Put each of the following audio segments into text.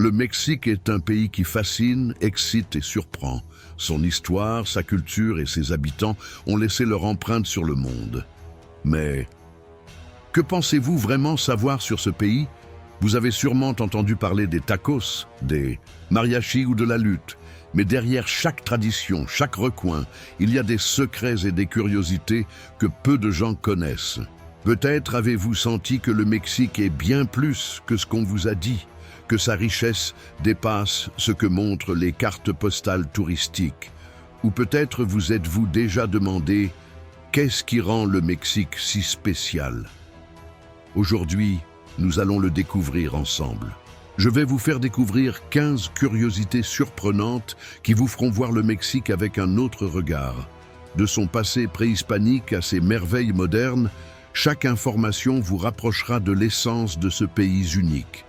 Le Mexique est un pays qui fascine, excite et surprend. Son histoire, sa culture et ses habitants ont laissé leur empreinte sur le monde. Mais que pensez-vous vraiment savoir sur ce pays? Vous avez sûrement entendu parler des tacos, des mariachis ou de la lutte. Mais derrière chaque tradition, chaque recoin, il y a des secrets et des curiosités que peu de gens connaissent. Peut-être avez-vous senti que le Mexique est bien plus que ce qu'on vous a dit, que sa richesse dépasse ce que montrent les cartes postales touristiques. Ou peut-être vous êtes-vous déjà demandé qu'est-ce qui rend le Mexique si spécial? Aujourd'hui, nous allons le découvrir ensemble. Je vais vous faire découvrir 15 curiosités surprenantes qui vous feront voir le Mexique avec un autre regard. De son passé préhispanique à ses merveilles modernes, chaque information vous rapprochera de l'essence de ce pays unique.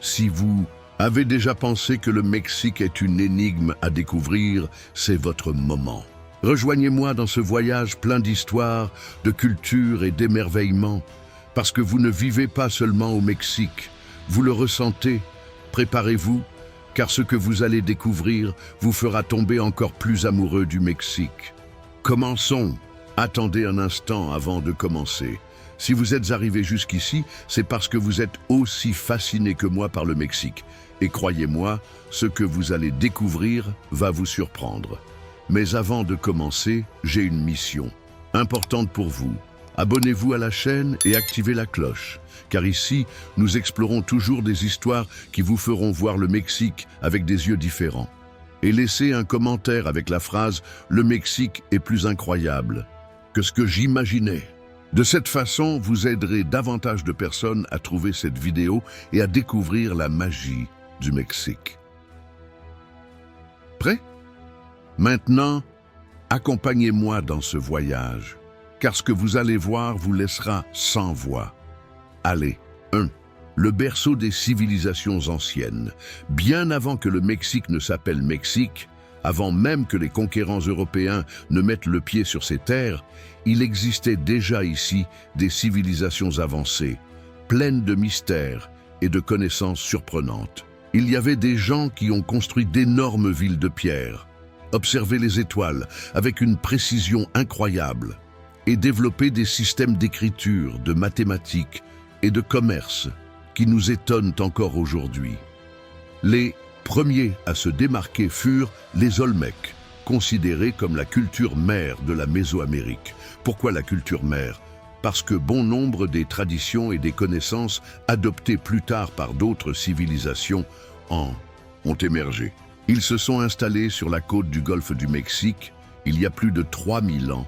Si vous avez déjà pensé que le Mexique est une énigme à découvrir, c'est votre moment. Rejoignez-moi dans ce voyage plein d'histoires, de culture et d'émerveillement, parce que vous ne vivez pas seulement au Mexique, vous le ressentez. Préparez-vous, car ce que vous allez découvrir vous fera tomber encore plus amoureux du Mexique. Commençons. Attendez un instant avant de commencer. Si vous êtes arrivé jusqu'ici, c'est parce que vous êtes aussi fasciné que moi par le Mexique. Et croyez-moi, ce que vous allez découvrir va vous surprendre. Mais avant de commencer, j'ai une mission importante pour vous. Abonnez-vous à la chaîne et activez la cloche, car ici, nous explorons toujours des histoires qui vous feront voir le Mexique avec des yeux différents. Et laissez un commentaire avec la phrase « Le Mexique est plus incroyable que ce que j'imaginais ». De cette façon, vous aiderez davantage de personnes à trouver cette vidéo et à découvrir la magie du Mexique. Prêt? Maintenant, accompagnez-moi dans ce voyage, car ce que vous allez voir vous laissera sans voix. Allez, 1. Le berceau des civilisations anciennes. Bien avant que le Mexique ne s'appelle Mexique, avant même que les conquérants européens ne mettent le pied sur ces terres, il existait déjà ici des civilisations avancées, pleines de mystères et de connaissances surprenantes. Il y avait des gens qui ont construit d'énormes villes de pierre, observé les étoiles avec une précision incroyable et développé des systèmes d'écriture, de mathématiques et de commerce qui nous étonnent encore aujourd'hui. Les premiers à se démarquer furent les Olmèques, considérés comme la culture mère de la Mésoamérique. Pourquoi la culture mère? Parce que bon nombre des traditions et des connaissances adoptées plus tard par d'autres civilisations ont émergé. Ils se sont installés sur la côte du golfe du Mexique il y a plus de 3000 ans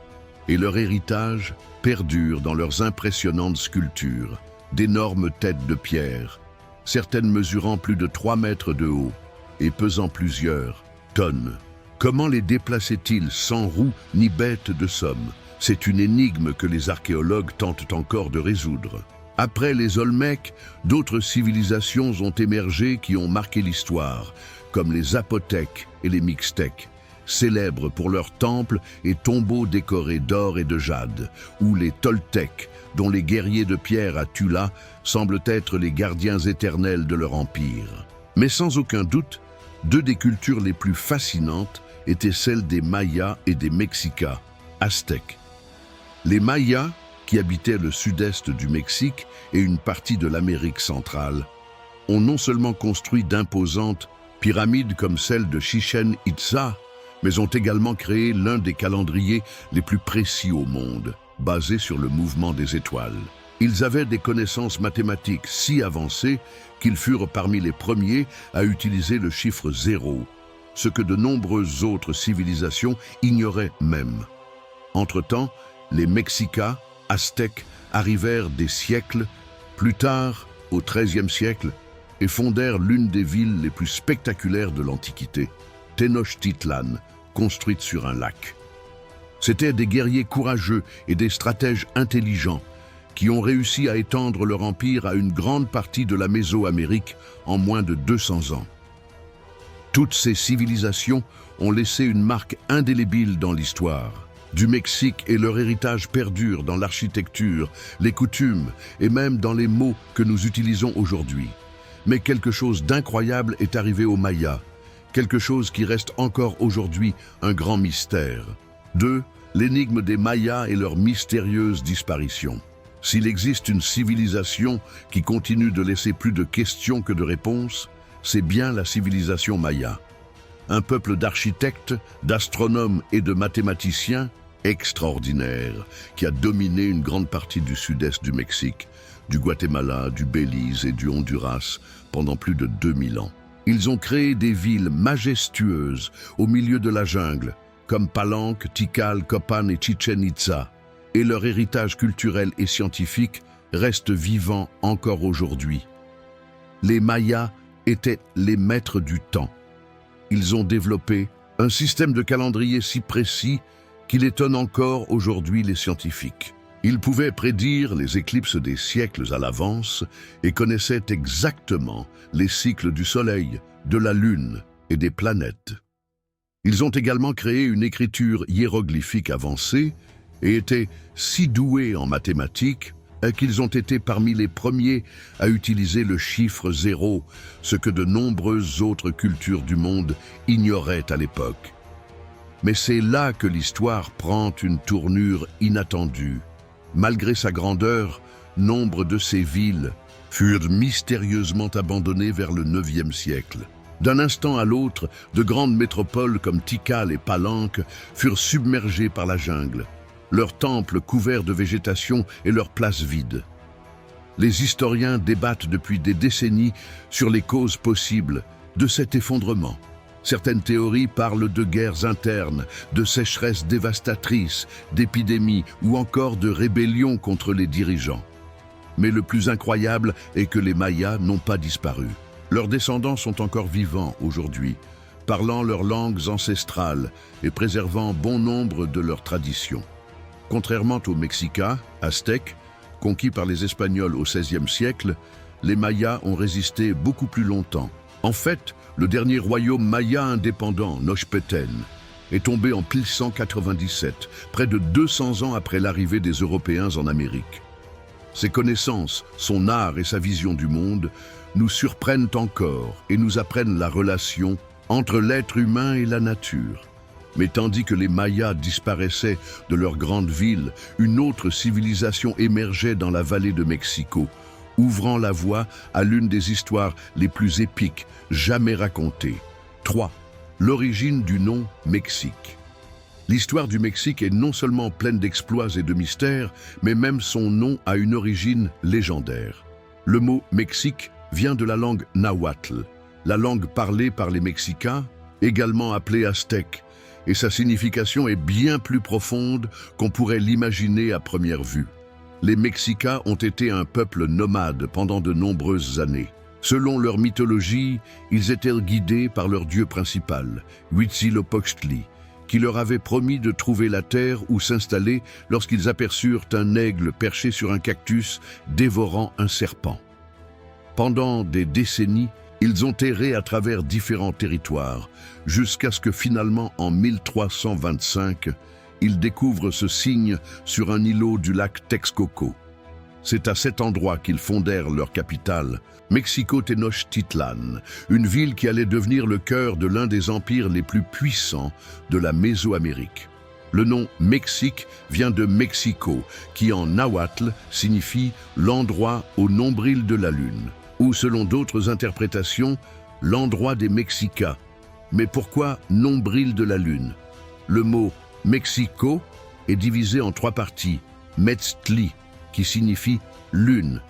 et leur héritage perdure dans leurs impressionnantes sculptures, d'énormes têtes de pierre, certaines mesurant plus de 3 mètres de haut et pesant plusieurs tonnes. Comment les déplaçaient-ils sans roues ni bêtes de somme? C'est une énigme que les archéologues tentent encore de résoudre. Après les Olmèques, d'autres civilisations ont émergé qui ont marqué l'histoire, comme les Zapotèques et les Mixtèques, célèbres pour leurs temples et tombeaux décorés d'or et de jade, ou les Toltèques, dont les guerriers de pierre à Tula semblent être les gardiens éternels de leur empire. Mais sans aucun doute, deux des cultures les plus fascinantes étaient celles des Mayas et des Mexicas, aztèques. Les Mayas, qui habitaient le sud-est du Mexique et une partie de l'Amérique centrale, ont non seulement construit d'imposantes pyramides comme celle de Chichén Itzá, mais ont également créé l'un des calendriers les plus précis au monde, basé sur le mouvement des étoiles. Ils avaient des connaissances mathématiques si avancées qu'ils furent parmi les premiers à utiliser le chiffre 0, ce que de nombreuses autres civilisations ignoraient même. Entre-temps, les Mexicas, aztèques, arrivèrent des siècles plus tard, au XIIIe siècle, et fondèrent l'une des villes les plus spectaculaires de l'Antiquité, Tenochtitlan, construite sur un lac. C'étaient des guerriers courageux et des stratèges intelligents qui ont réussi à étendre leur empire à une grande partie de la Mésoamérique en moins de 200 ans. Toutes ces civilisations ont laissé une marque indélébile dans l'histoire du Mexique et leur héritage perdure dans l'architecture, les coutumes et même dans les mots que nous utilisons aujourd'hui. Mais quelque chose d'incroyable est arrivé aux Mayas, quelque chose qui reste encore aujourd'hui un grand mystère. 2. L'énigme des Mayas et leur mystérieuse disparition. S'il existe une civilisation qui continue de laisser plus de questions que de réponses, c'est bien la civilisation Maya. Un peuple d'architectes, d'astronomes et de mathématiciens extraordinaire qui a dominé une grande partie du sud-est du Mexique, du Guatemala, du Belize et du Honduras pendant plus de 2000 ans. Ils ont créé des villes majestueuses au milieu de la jungle, comme Palenque, Tikal, Copan et Chichen Itza, et leur héritage culturel et scientifique reste vivant encore aujourd'hui. Les Mayas étaient les maîtres du temps. Ils ont développé un système de calendrier si précis qu'il étonne encore aujourd'hui les scientifiques. Ils pouvaient prédire les éclipses des siècles à l'avance et connaissaient exactement les cycles du Soleil, de la Lune et des planètes. Ils ont également créé une écriture hiéroglyphique avancée et étaient si doués en mathématiques qu'ils ont été parmi les premiers à utiliser le chiffre 0, ce que de nombreuses autres cultures du monde ignoraient à l'époque. Mais c'est là que l'histoire prend une tournure inattendue. Malgré sa grandeur, nombre de ces villes furent mystérieusement abandonnées vers le IXe siècle. D'un instant à l'autre, de grandes métropoles comme Tikal et Palenque furent submergées par la jungle, leurs temples couverts de végétation et leurs places vides. Les historiens débattent depuis des décennies sur les causes possibles de cet effondrement. Certaines théories parlent de guerres internes, de sécheresses dévastatrices, d'épidémies ou encore de rébellions contre les dirigeants. Mais le plus incroyable est que les Mayas n'ont pas disparu. Leurs descendants sont encore vivants aujourd'hui, parlant leurs langues ancestrales et préservant bon nombre de leurs traditions. Contrairement aux Mexicains, Aztèques, conquis par les Espagnols au XVIe siècle, les Mayas ont résisté beaucoup plus longtemps. En fait, le dernier royaume maya indépendant, Nochpeten, est tombé en 1197, près de 200 ans après l'arrivée des Européens en Amérique. Ses connaissances, son art et sa vision du monde nous surprennent encore et nous apprennent la relation entre l'être humain et la nature. Mais tandis que les Mayas disparaissaient de leur grande ville, une autre civilisation émergeait dans la vallée de Mexico, ouvrant la voie à l'une des histoires les plus épiques jamais racontées. 3. L'origine du nom Mexique. L'histoire du Mexique est non seulement pleine d'exploits et de mystères, mais même son nom a une origine légendaire. Le mot Mexique vient de la langue nahuatl, la langue parlée par les Mexicains, également appelée aztèque, et sa signification est bien plus profonde qu'on pourrait l'imaginer à première vue. Les Mexicains ont été un peuple nomade pendant de nombreuses années. Selon leur mythologie, ils étaient guidés par leur dieu principal, Huitzilopochtli, qui leur avait promis de trouver la terre où s'installer lorsqu'ils aperçurent un aigle perché sur un cactus dévorant un serpent. Pendant des décennies, ils ont erré à travers différents territoires, jusqu'à ce que finalement, en 1325, ils découvrent ce signe sur un îlot du lac Texcoco. C'est à cet endroit qu'ils fondèrent leur capitale, Mexico-Tenochtitlan, une ville qui allait devenir le cœur de l'un des empires les plus puissants de la Mésoamérique. Le nom Mexique vient de Mexico, qui en nahuatl signifie « l'endroit au nombril de la lune », ou selon d'autres interprétations, l'endroit des Mexicas. Mais pourquoi nombril de la lune? Le mot Mexico est divisé en 3 parties. Metztli, qui signifie lune.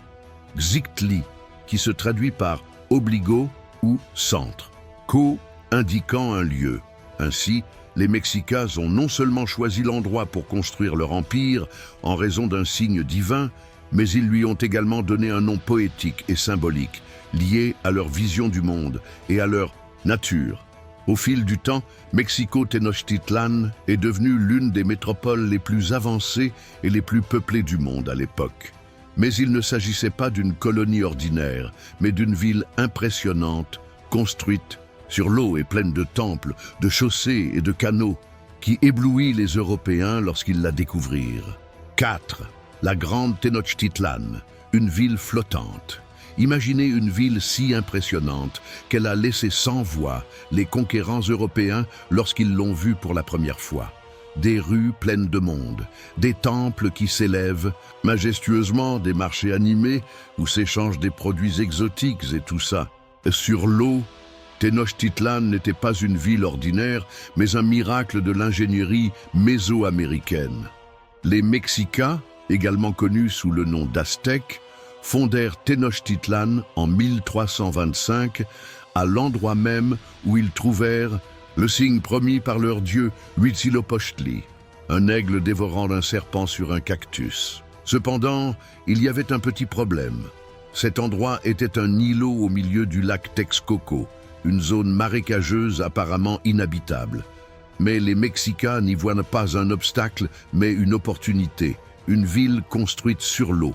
Xictli, qui se traduit par obligo ou centre. Co, indiquant un lieu. Ainsi, les Mexicas ont non seulement choisi l'endroit pour construire leur empire en raison d'un signe divin, mais ils lui ont également donné un nom poétique et symbolique, lié à leur vision du monde et à leur nature. Au fil du temps, Mexico-Tenochtitlan est devenue l'une des métropoles les plus avancées et les plus peuplées du monde à l'époque. Mais il ne s'agissait pas d'une colonie ordinaire, mais d'une ville impressionnante, construite sur l'eau et pleine de temples, de chaussées et de canaux, qui éblouit les Européens lorsqu'ils la découvrirent. 4. La grande Tenochtitlan, une ville flottante. Imaginez une ville si impressionnante qu'elle a laissé sans voix les conquérants européens lorsqu'ils l'ont vue pour la première fois. Des rues pleines de monde, des temples qui s'élèvent majestueusement, des marchés animés où s'échangent des produits exotiques et tout ça. Sur l'eau, Tenochtitlan n'était pas une ville ordinaire, mais un miracle de l'ingénierie mésoaméricaine. Les Mexicains, également connus sous le nom d'Aztèques, fondèrent Tenochtitlan en 1325, à l'endroit même où ils trouvèrent le signe promis par leur dieu Huitzilopochtli, un aigle dévorant un serpent sur un cactus. Cependant, il y avait un petit problème. Cet endroit était un îlot au milieu du lac Texcoco, une zone marécageuse apparemment inhabitable. Mais les Mexicains n'y voient pas un obstacle, mais une opportunité, une ville construite sur l'eau.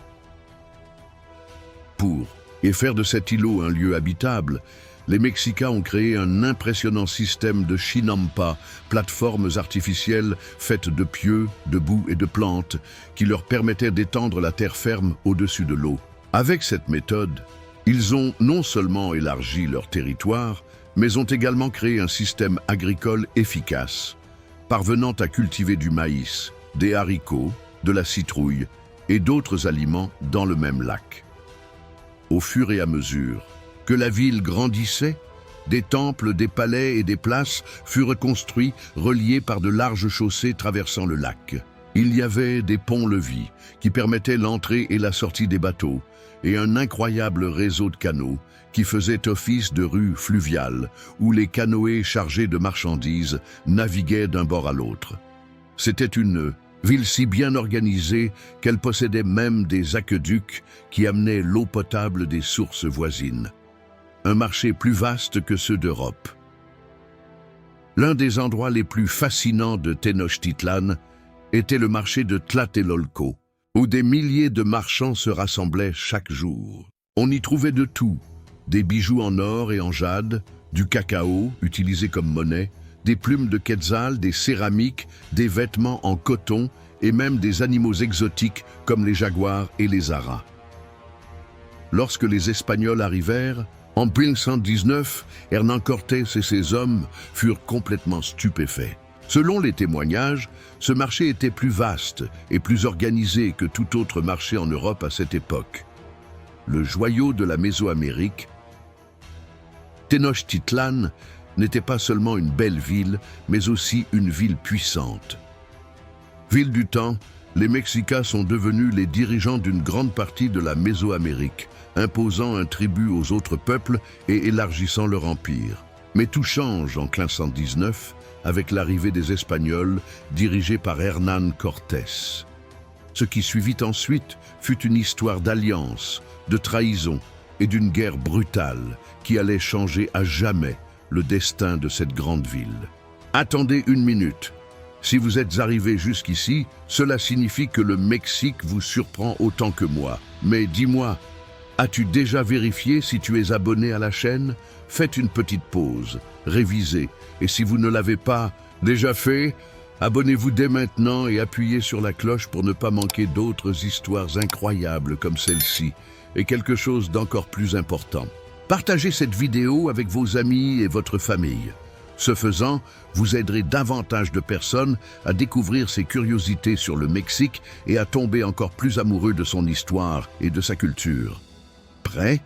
Et faire de cet îlot un lieu habitable, les Mexicains ont créé un impressionnant système de chinampa, plateformes artificielles faites de pieux, de boue et de plantes, qui leur permettaient d'étendre la terre ferme au-dessus de l'eau. Avec cette méthode, ils ont non seulement élargi leur territoire, mais ont également créé un système agricole efficace, parvenant à cultiver du maïs, des haricots, de la citrouille et d'autres aliments dans le même lac. Au fur et à mesure que la ville grandissait, des temples, des palais et des places furent construits, reliés par de larges chaussées traversant le lac. Il y avait des ponts-levis qui permettaient l'entrée et la sortie des bateaux, et un incroyable réseau de canaux qui faisait office de rue fluviale, où les canoës chargés de marchandises naviguaient d'un bord à l'autre. C'était une ville si bien organisée qu'elle possédait même des aqueducs qui amenaient l'eau potable des sources voisines. Un marché plus vaste que ceux d'Europe. L'un des endroits les plus fascinants de Tenochtitlan était le marché de Tlatelolco, où des milliers de marchands se rassemblaient chaque jour. On y trouvait de tout, des bijoux en or et en jade, du cacao utilisé comme monnaie, des plumes de quetzal, des céramiques, des vêtements en coton et même des animaux exotiques comme les jaguars et les aras. Lorsque les Espagnols arrivèrent, en 1119, Hernán Cortés et ses hommes furent complètement stupéfaits. Selon les témoignages, ce marché était plus vaste et plus organisé que tout autre marché en Europe à cette époque. Le joyau de la Mésoamérique, Tenochtitlan n'était pas seulement une belle ville, mais aussi une ville puissante. Ville du temps, les Mexicains sont devenus les dirigeants d'une grande partie de la Mésoamérique, imposant un tribut aux autres peuples et élargissant leur empire. Mais tout change en 1519 avec l'arrivée des Espagnols dirigés par Hernán Cortés. Ce qui suivit ensuite fut une histoire d'alliance, de trahison et d'une guerre brutale qui allait changer à jamais le destin de cette grande ville. Attendez une minute. Si vous êtes arrivé jusqu'ici, cela signifie que le Mexique vous surprend autant que moi. Mais dis-moi, as-tu déjà vérifié si tu es abonné à la chaîne? Faites une petite pause, révisez, et si vous ne l'avez pas déjà fait, abonnez-vous dès maintenant et appuyez sur la cloche pour ne pas manquer d'autres histoires incroyables comme celle-ci, et quelque chose d'encore plus important. Partagez cette vidéo avec vos amis et votre famille. Ce faisant, vous aiderez davantage de personnes à découvrir ses curiosités sur le Mexique et à tomber encore plus amoureux de son histoire et de sa culture. Prêt?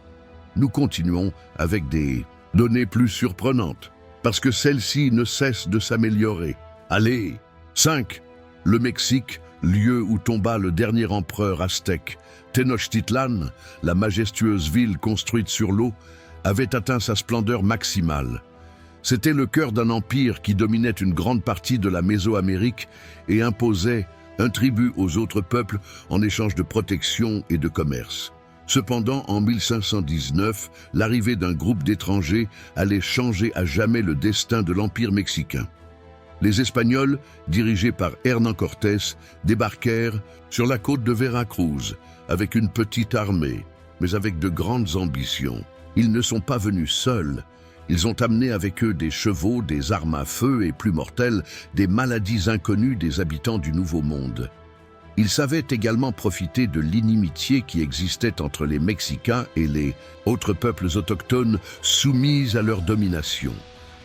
Nous continuons avec des données plus surprenantes, parce que celles-ci ne cessent de s'améliorer. Allez! 5. Le Mexique, lieu où tomba le dernier empereur aztèque. Tenochtitlan, la majestueuse ville construite sur l'eau, avait atteint sa splendeur maximale. C'était le cœur d'un empire qui dominait une grande partie de la Mésoamérique et imposait un tribut aux autres peuples en échange de protection et de commerce. Cependant, en 1519, l'arrivée d'un groupe d'étrangers allait changer à jamais le destin de l'Empire mexicain. Les Espagnols, dirigés par Hernán Cortés, débarquèrent sur la côte de Veracruz avec une petite armée, mais avec de grandes ambitions. Ils ne sont pas venus seuls. Ils ont amené avec eux des chevaux, des armes à feu et, plus mortelles, des maladies inconnues des habitants du Nouveau Monde. Ils savaient également profiter de l'inimitié qui existait entre les Mexicains et les autres peuples autochtones soumis à leur domination.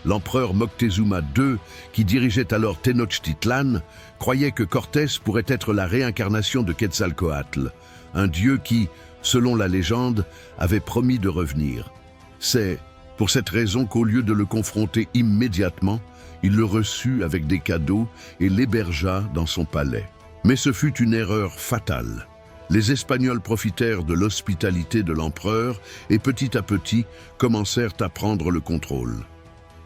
L'empereur Moctezuma II, qui dirigeait alors Tenochtitlan, croyait que Cortés pourrait être la réincarnation de Quetzalcoatl, un dieu qui, selon la légende, avait promis de revenir. C'est pour cette raison qu'au lieu de le confronter immédiatement, il le reçut avec des cadeaux et l'hébergea dans son palais. Mais ce fut une erreur fatale. Les Espagnols profitèrent de l'hospitalité de l'empereur et petit à petit commencèrent à prendre le contrôle.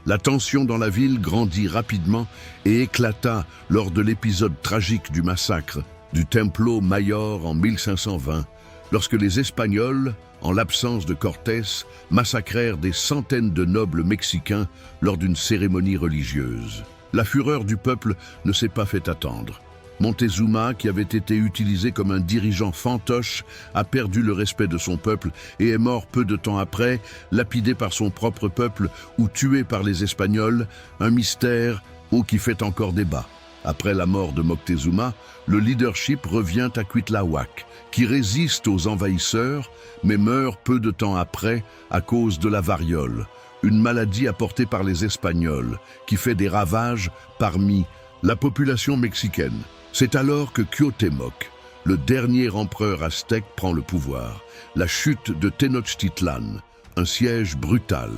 La tension dans la ville grandit rapidement et éclata lors de l'épisode tragique du massacre du Templo Mayor en 1520, lorsque les Espagnols, en l'absence de Cortés, massacrèrent des centaines de nobles mexicains lors d'une cérémonie religieuse. La fureur du peuple ne s'est pas fait attendre. Montezuma, qui avait été utilisé comme un dirigeant fantoche, a perdu le respect de son peuple et est mort peu de temps après, lapidé par son propre peuple ou tué par les Espagnols, un mystère qui fait encore débat. Après la mort de Moctezuma, le leadership revient à Cuitlahuac, qui résiste aux envahisseurs, mais meurt peu de temps après à cause de la variole, une maladie apportée par les Espagnols, qui fait des ravages parmi la population mexicaine. C'est alors que Cuauhtémoc, le dernier empereur aztèque, prend le pouvoir. La chute de Tenochtitlan, un siège brutal.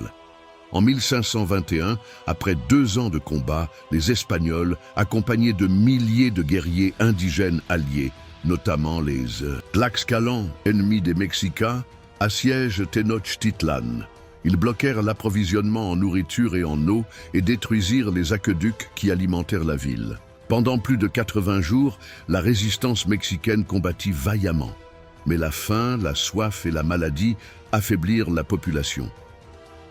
En 1521, après 2 ans de combat, les Espagnols, accompagnés de milliers de guerriers indigènes alliés, notamment les Tlaxcalans, ennemis des Mexicains, assiègent Tenochtitlan. Ils bloquèrent l'approvisionnement en nourriture et en eau et détruisirent les aqueducs qui alimentèrent la ville. Pendant plus de 80 jours, la résistance mexicaine combattit vaillamment. Mais la faim, la soif et la maladie affaiblirent la population.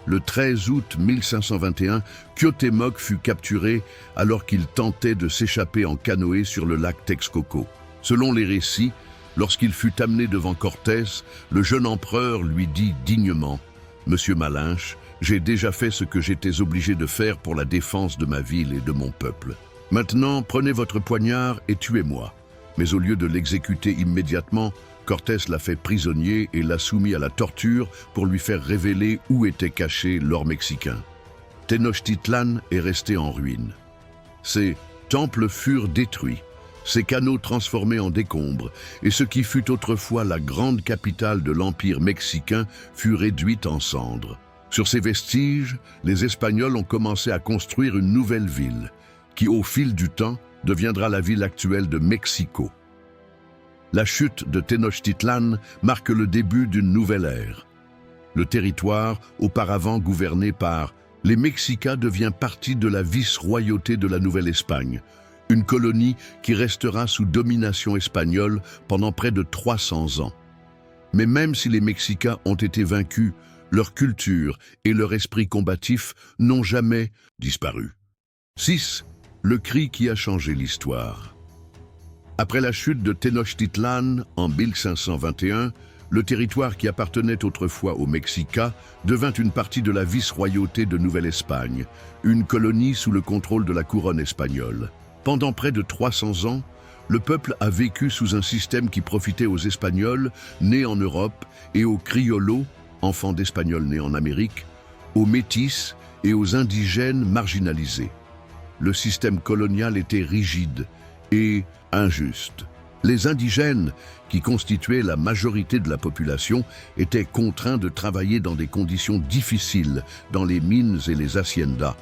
Le 13 août 1521, Cuauhtémoc fut capturé alors qu'il tentait de s'échapper en canoë sur le lac Texcoco. Selon les récits, lorsqu'il fut amené devant Cortés, le jeune empereur lui dit dignement « Monsieur Malinche, j'ai déjà fait ce que j'étais obligé de faire pour la défense de ma ville et de mon peuple. Maintenant, prenez votre poignard et tuez-moi. » Mais au lieu de l'exécuter immédiatement, Cortés l'a fait prisonnier et l'a soumis à la torture pour lui faire révéler où était caché l'or mexicain. Tenochtitlan est resté en ruine. Ses temples furent détruits, ses canaux transformés en décombres, et ce qui fut autrefois la grande capitale de l'Empire mexicain fut réduite en cendres. Sur ces vestiges, les Espagnols ont commencé à construire une nouvelle ville, qui au fil du temps deviendra la ville actuelle de Mexico. La chute de Tenochtitlan marque le début d'une nouvelle ère. Le territoire, auparavant gouverné par les Mexicains, devient partie de la vice-royauté de la Nouvelle-Espagne, une colonie qui restera sous domination espagnole pendant près de 300 ans. Mais même si les Mexicains ont été vaincus, leur culture et leur esprit combatif n'ont jamais disparu. 6. Le cri qui a changé l'histoire. Après la chute de Tenochtitlan en 1521, le territoire qui appartenait autrefois aux Mexicains devint une partie de la vice-royauté de Nouvelle-Espagne, une colonie sous le contrôle de la couronne espagnole. Pendant près de 300 ans, le peuple a vécu sous un système qui profitait aux Espagnols nés en Europe et aux Criollos, enfants d'Espagnols nés en Amérique, aux Métis et aux indigènes marginalisés. Le système colonial était rigide et injuste. Les indigènes, qui constituaient la majorité de la population, étaient contraints de travailler dans des conditions difficiles dans les mines et les haciendas,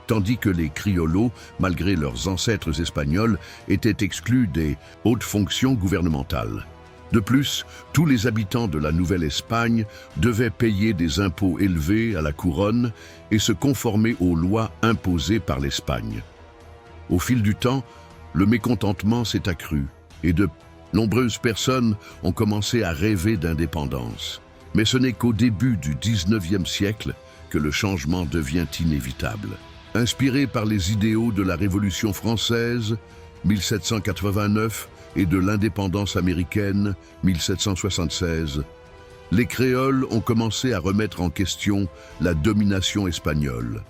tandis que les criollos, malgré leurs ancêtres espagnols, étaient exclus des hautes fonctions gouvernementales. De plus, tous les habitants de la Nouvelle-Espagne devaient payer des impôts élevés à la couronne et se conformer aux lois imposées par l'Espagne. Au fil du temps, le mécontentement s'est accru et de nombreuses personnes ont commencé à rêver d'indépendance. Mais ce n'est qu'au début du 19e siècle que le changement devient inévitable. Inspiré par les idéaux de la Révolution française, 1789, et de l'indépendance américaine, 1776, les créoles ont commencé à remettre en question la domination espagnole.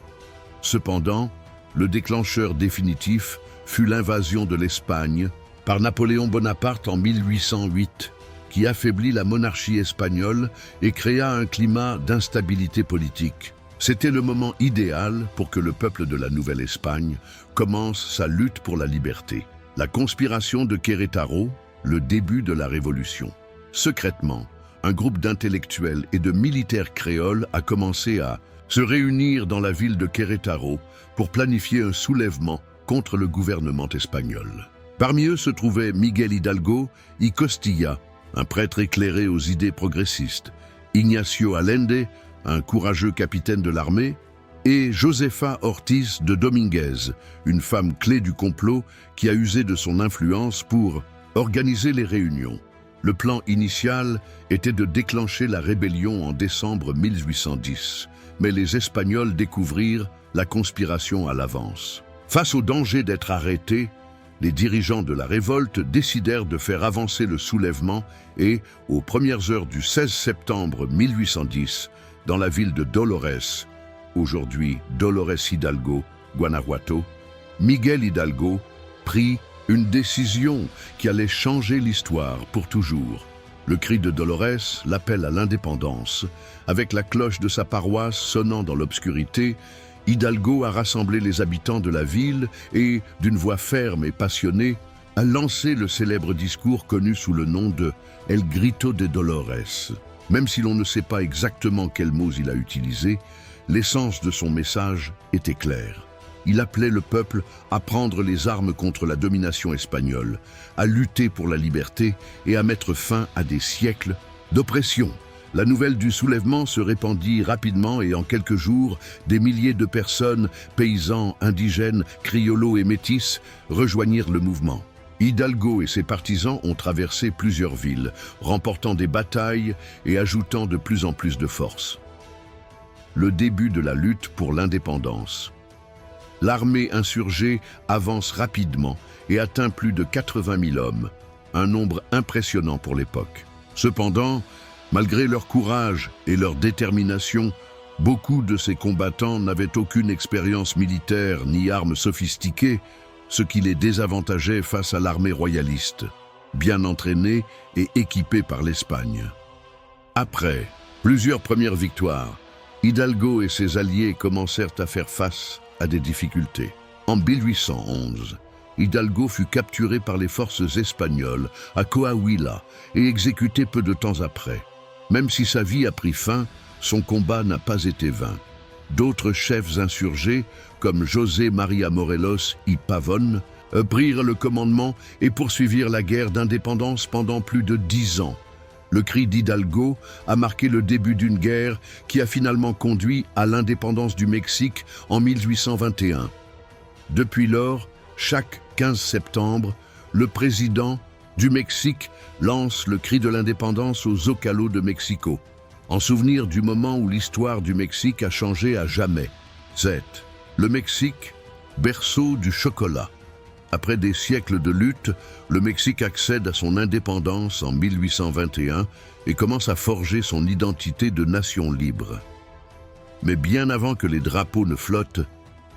Cependant, le déclencheur définitif fut l'invasion de l'Espagne par Napoléon Bonaparte en 1808, qui affaiblit la monarchie espagnole et créa un climat d'instabilité politique. C'était le moment idéal pour que le peuple de la Nouvelle-Espagne commence sa lutte pour la liberté. La conspiration de Querétaro, le début de la Révolution. Secrètement, un groupe d'intellectuels et de militaires créoles a commencé à se réunir dans la ville de Querétaro pour planifier un soulèvement contre le gouvernement espagnol. Parmi eux se trouvait Miguel Hidalgo y Costilla, un prêtre éclairé aux idées progressistes, Ignacio Allende, un courageux capitaine de l'armée, et Josefa Ortiz de Dominguez, une femme clé du complot qui a usé de son influence pour organiser les réunions. Le plan initial était de déclencher la rébellion en décembre 1810, mais les Espagnols découvrirent la conspiration à l'avance. Face au danger d'être arrêtés, les dirigeants de la révolte décidèrent de faire avancer le soulèvement et, aux premières heures du 16 septembre 1810, dans la ville de Dolores, aujourd'hui Dolores Hidalgo, Guanajuato, Miguel Hidalgo prit une décision qui allait changer l'histoire pour toujours. Le cri de Dolores, l'appel à l'indépendance, avec la cloche de sa paroisse sonnant dans l'obscurité, Hidalgo a rassemblé les habitants de la ville et, d'une voix ferme et passionnée, a lancé le célèbre discours connu sous le nom de « El Grito de Dolores ». Même si l'on ne sait pas exactement quels mots il a utilisés, l'essence de son message était claire. Il appelait le peuple à prendre les armes contre la domination espagnole, à lutter pour la liberté et à mettre fin à des siècles d'oppression. La nouvelle du soulèvement se répandit rapidement et en quelques jours, des milliers de personnes, paysans, indigènes, criollos et métis, rejoignirent le mouvement. Hidalgo et ses partisans ont traversé plusieurs villes, remportant des batailles et ajoutant de plus en plus de force. Le début de la lutte pour l'indépendance. L'armée insurgée avance rapidement et atteint plus de 80 000 hommes, un nombre impressionnant pour l'époque. Cependant, malgré leur courage et leur détermination, beaucoup de ces combattants n'avaient aucune expérience militaire ni armes sophistiquées, ce qui les désavantageait face à l'armée royaliste, bien entraînée et équipée par l'Espagne. Après plusieurs premières victoires, Hidalgo et ses alliés commencèrent à faire face à des difficultés. En 1811, Hidalgo fut capturé par les forces espagnoles à Coahuila et exécuté peu de temps après. Même si sa vie a pris fin, son combat n'a pas été vain. D'autres chefs insurgés, comme José María Morelos y Pavón, prirent le commandement et poursuivirent la guerre d'indépendance pendant plus de 10 ans. Le cri d'Hidalgo a marqué le début d'une guerre qui a finalement conduit à l'indépendance du Mexique en 1821. Depuis lors, chaque 15 septembre, le président du Mexique lance le cri de l'indépendance au Zócalo de Mexico, en souvenir du moment où l'histoire du Mexique a changé à jamais. C'est le Mexique, berceau du chocolat. Après des siècles de lutte, le Mexique accède à son indépendance en 1821 et commence à forger son identité de nation libre. Mais bien avant que les drapeaux ne flottent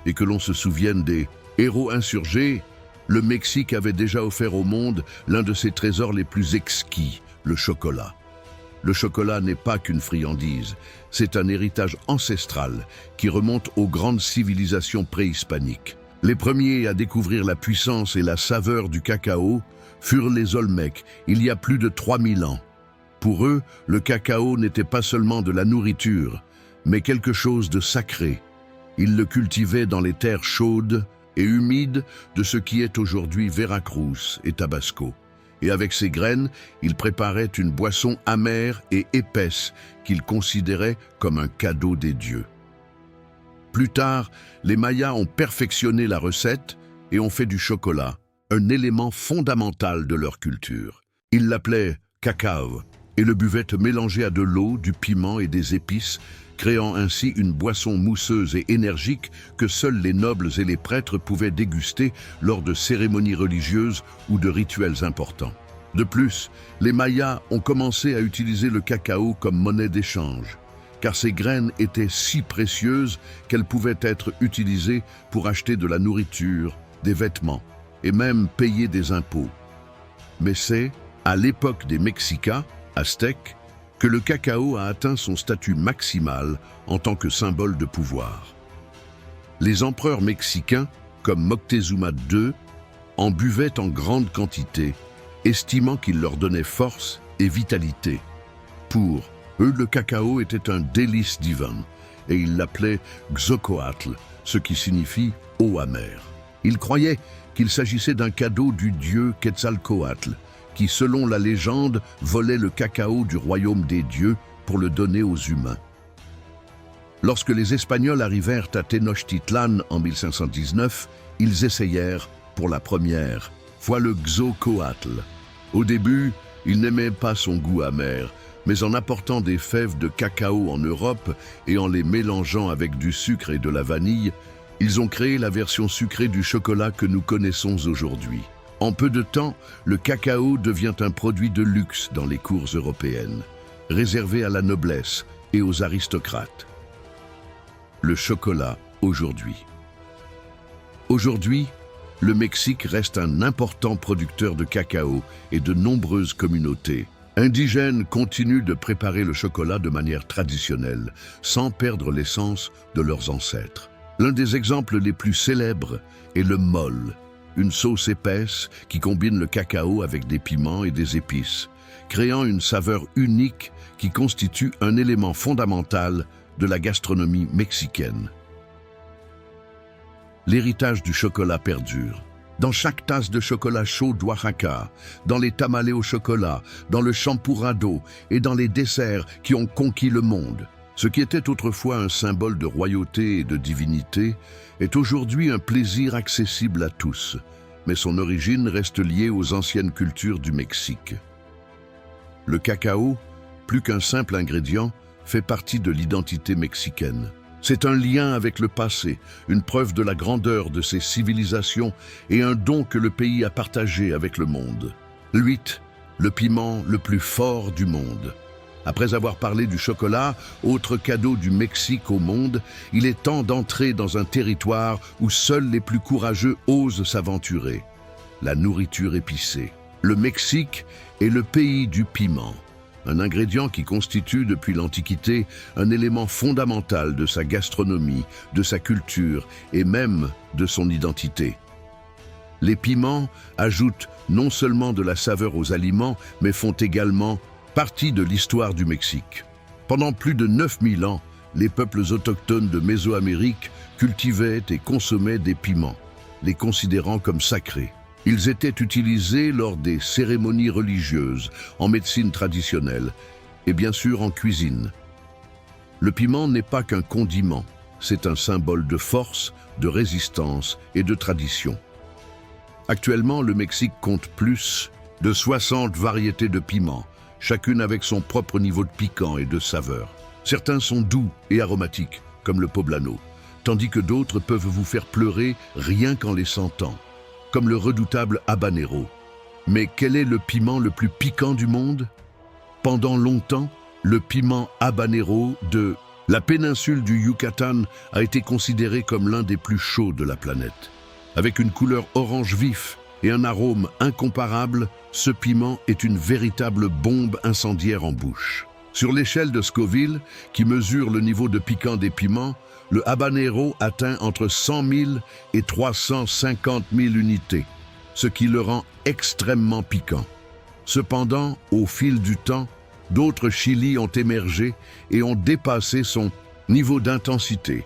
et que l'on se souvienne des héros insurgés, le Mexique avait déjà offert au monde l'un de ses trésors les plus exquis, le chocolat. Le chocolat n'est pas qu'une friandise, c'est un héritage ancestral qui remonte aux grandes civilisations préhispaniques. Les premiers à découvrir la puissance et la saveur du cacao furent les Olmecs, il y a plus de 3000 ans. Pour eux, le cacao n'était pas seulement de la nourriture, mais quelque chose de sacré. Ils le cultivaient dans les terres chaudes et humides de ce qui est aujourd'hui Veracruz et Tabasco. Et avec ces graines, ils préparaient une boisson amère et épaisse qu'ils considéraient comme un cadeau des dieux. Plus tard, les Mayas ont perfectionné la recette et ont fait du chocolat, un élément fondamental de leur culture. Ils l'appelaient cacao et le buvaient mélangé à de l'eau, du piment et des épices, créant ainsi une boisson mousseuse et énergique que seuls les nobles et les prêtres pouvaient déguster lors de cérémonies religieuses ou de rituels importants. De plus, les Mayas ont commencé à utiliser le cacao comme monnaie d'échange, car ces graines étaient si précieuses qu'elles pouvaient être utilisées pour acheter de la nourriture, des vêtements et même payer des impôts. Mais c'est, à l'époque des Mexicas, aztèques, que le cacao a atteint son statut maximal en tant que symbole de pouvoir. Les empereurs mexicains, comme Moctezuma II, en buvaient en grande quantité, estimant qu'il leur donnait force et vitalité. Pour eux, le cacao était un délice divin, et ils l'appelaient Xocoatl, ce qui signifie « eau amère ». Ils croyaient qu'il s'agissait d'un cadeau du dieu Quetzalcoatl, qui, selon la légende, volait le cacao du royaume des dieux pour le donner aux humains. Lorsque les Espagnols arrivèrent à Tenochtitlan en 1519, ils essayèrent, pour la première fois, le Xocoatl. Au début, ils n'aimaient pas son goût amer, mais en apportant des fèves de cacao en Europe et en les mélangeant avec du sucre et de la vanille, ils ont créé la version sucrée du chocolat que nous connaissons aujourd'hui. En peu de temps, le cacao devient un produit de luxe dans les cours européennes, réservé à la noblesse et aux aristocrates. Le chocolat aujourd'hui. Aujourd'hui, le Mexique reste un important producteur de cacao et de nombreuses communautés indigènes continuent de préparer le chocolat de manière traditionnelle, sans perdre l'essence de leurs ancêtres. L'un des exemples les plus célèbres est le mole, une sauce épaisse qui combine le cacao avec des piments et des épices, créant une saveur unique qui constitue un élément fondamental de la gastronomie mexicaine. L'héritage du chocolat perdure. Dans chaque tasse de chocolat chaud d'Oaxaca, dans les tamales au chocolat, dans le champurrado et dans les desserts qui ont conquis le monde. Ce qui était autrefois un symbole de royauté et de divinité est aujourd'hui un plaisir accessible à tous, mais son origine reste liée aux anciennes cultures du Mexique. Le cacao, plus qu'un simple ingrédient, fait partie de l'identité mexicaine. C'est un lien avec le passé, une preuve de la grandeur de ces civilisations et un don que le pays a partagé avec le monde. L'huître, le piment le plus fort du monde. Après avoir parlé du chocolat, autre cadeau du Mexique au monde, il est temps d'entrer dans un territoire où seuls les plus courageux osent s'aventurer. La nourriture épicée. Le Mexique est le pays du piment, un ingrédient qui constitue depuis l'Antiquité un élément fondamental de sa gastronomie, de sa culture et même de son identité. Les piments ajoutent non seulement de la saveur aux aliments, mais font également partie de l'histoire du Mexique. Pendant plus de 9000 ans, les peuples autochtones de Mésoamérique cultivaient et consommaient des piments, les considérant comme sacrés. Ils étaient utilisés lors des cérémonies religieuses, en médecine traditionnelle et bien sûr en cuisine. Le piment n'est pas qu'un condiment, c'est un symbole de force, de résistance et de tradition. Actuellement, le Mexique compte plus de 60 variétés de piments, chacune avec son propre niveau de piquant et de saveur. Certains sont doux et aromatiques, comme le poblano, tandis que d'autres peuvent vous faire pleurer rien qu'en les sentant, comme le redoutable habanero. Mais quel est le piment le plus piquant du monde? Pendant longtemps, le piment habanero de la péninsule du Yucatan a été considéré comme l'un des plus chauds de la planète. Avec une couleur orange vif et un arôme incomparable, ce piment est une véritable bombe incendiaire en bouche. Sur l'échelle de Scoville, qui mesure le niveau de piquant des piments, le habanero atteint entre 100 000 et 350 000 unités, ce qui le rend extrêmement piquant. Cependant, au fil du temps, d'autres chilis ont émergé et ont dépassé son niveau d'intensité.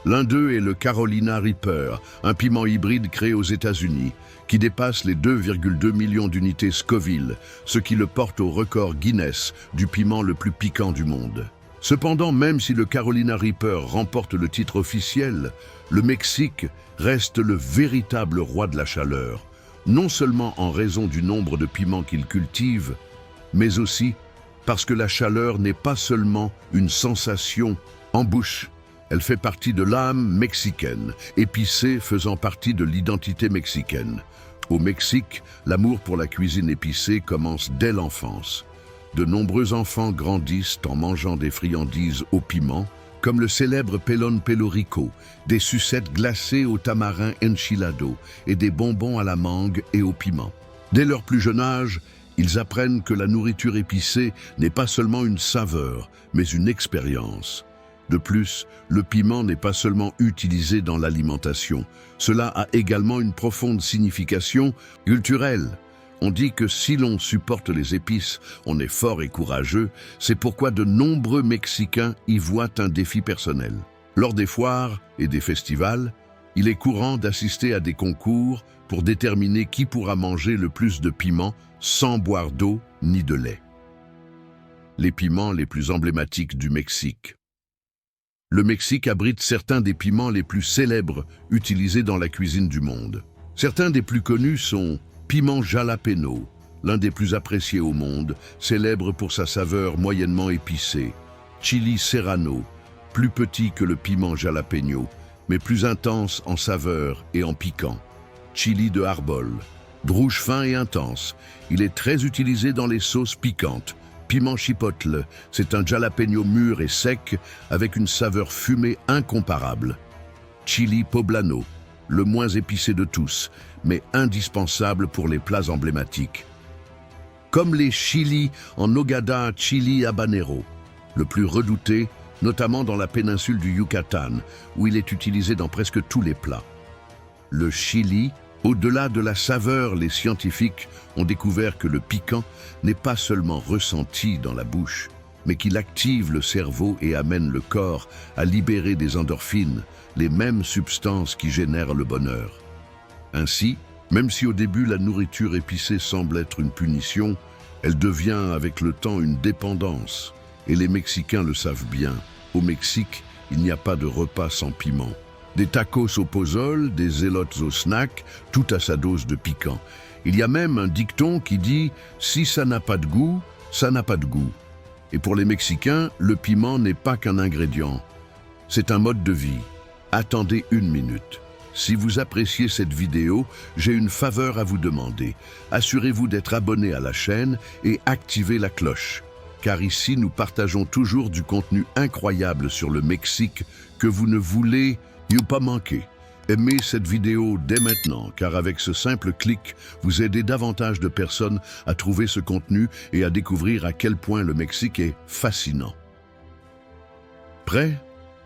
L'un d'eux est le Carolina Reaper, un piment hybride créé aux États-Unis, qui dépasse les 2,2 millions d'unités Scoville, ce qui le porte au record Guinness du piment le plus piquant du monde. Cependant, même si le Carolina Reaper remporte le titre officiel, le Mexique reste le véritable roi de la chaleur, non seulement en raison du nombre de piments qu'il cultive, mais aussi parce que la chaleur n'est pas seulement une sensation en bouche. Elle fait partie de l'âme mexicaine, épicée faisant partie de l'identité mexicaine. Au Mexique, l'amour pour la cuisine épicée commence dès l'enfance. De nombreux enfants grandissent en mangeant des friandises au piment, comme le célèbre pelón pelo rico, des sucettes glacées au tamarin enchilado et des bonbons à la mangue et au piment. Dès leur plus jeune âge, ils apprennent que la nourriture épicée n'est pas seulement une saveur, mais une expérience. De plus, le piment n'est pas seulement utilisé dans l'alimentation. Cela a également une profonde signification culturelle. On dit que si l'on supporte les épices, on est fort et courageux. C'est pourquoi de nombreux Mexicains y voient un défi personnel. Lors des foires et des festivals, il est courant d'assister à des concours pour déterminer qui pourra manger le plus de piment sans boire d'eau ni de lait. Les piments les plus emblématiques du Mexique. Le Mexique abrite certains des piments les plus célèbres utilisés dans la cuisine du monde. Certains des plus connus sont piment jalapeno, l'un des plus appréciés au monde, célèbre pour sa saveur moyennement épicée. Chili serrano, plus petit que le piment jalapeno, mais plus intense en saveur et en piquant. Chili de Arbol, rouge fin et intense, il est très utilisé dans les sauces piquantes. Piment chipotle, c'est un jalapeno mûr et sec avec une saveur fumée incomparable. Chili poblano, le moins épicé de tous, mais indispensable pour les plats emblématiques. Comme les chilis en nogada chili habanero, le plus redouté, notamment dans la péninsule du Yucatan, où il est utilisé dans presque tous les plats. Le chili, au-delà de la saveur, les scientifiques ont découvert que le piquant n'est pas seulement ressenti dans la bouche, mais qu'il active le cerveau et amène le corps à libérer des endorphines, les mêmes substances qui génèrent le bonheur. Ainsi, même si au début la nourriture épicée semble être une punition, elle devient avec le temps une dépendance. Et les Mexicains le savent bien. Au Mexique, il n'y a pas de repas sans piment. Des tacos au pozole, des élotes au snack, tout à sa dose de piquant. Il y a même un dicton qui dit « si ça n'a pas de goût, ça n'a pas de goût ». Et pour les Mexicains, le piment n'est pas qu'un ingrédient. C'est un mode de vie. Attendez une minute. Si vous appréciez cette vidéo, j'ai une faveur à vous demander. Assurez-vous d'être abonné à la chaîne et activez la cloche. Car ici, nous partageons toujours du contenu incroyable sur le Mexique que vous ne voulez pas manquer. Aimez cette vidéo dès maintenant, car avec ce simple clic, vous aidez davantage de personnes à trouver ce contenu et à découvrir à quel point le Mexique est fascinant. Prêt?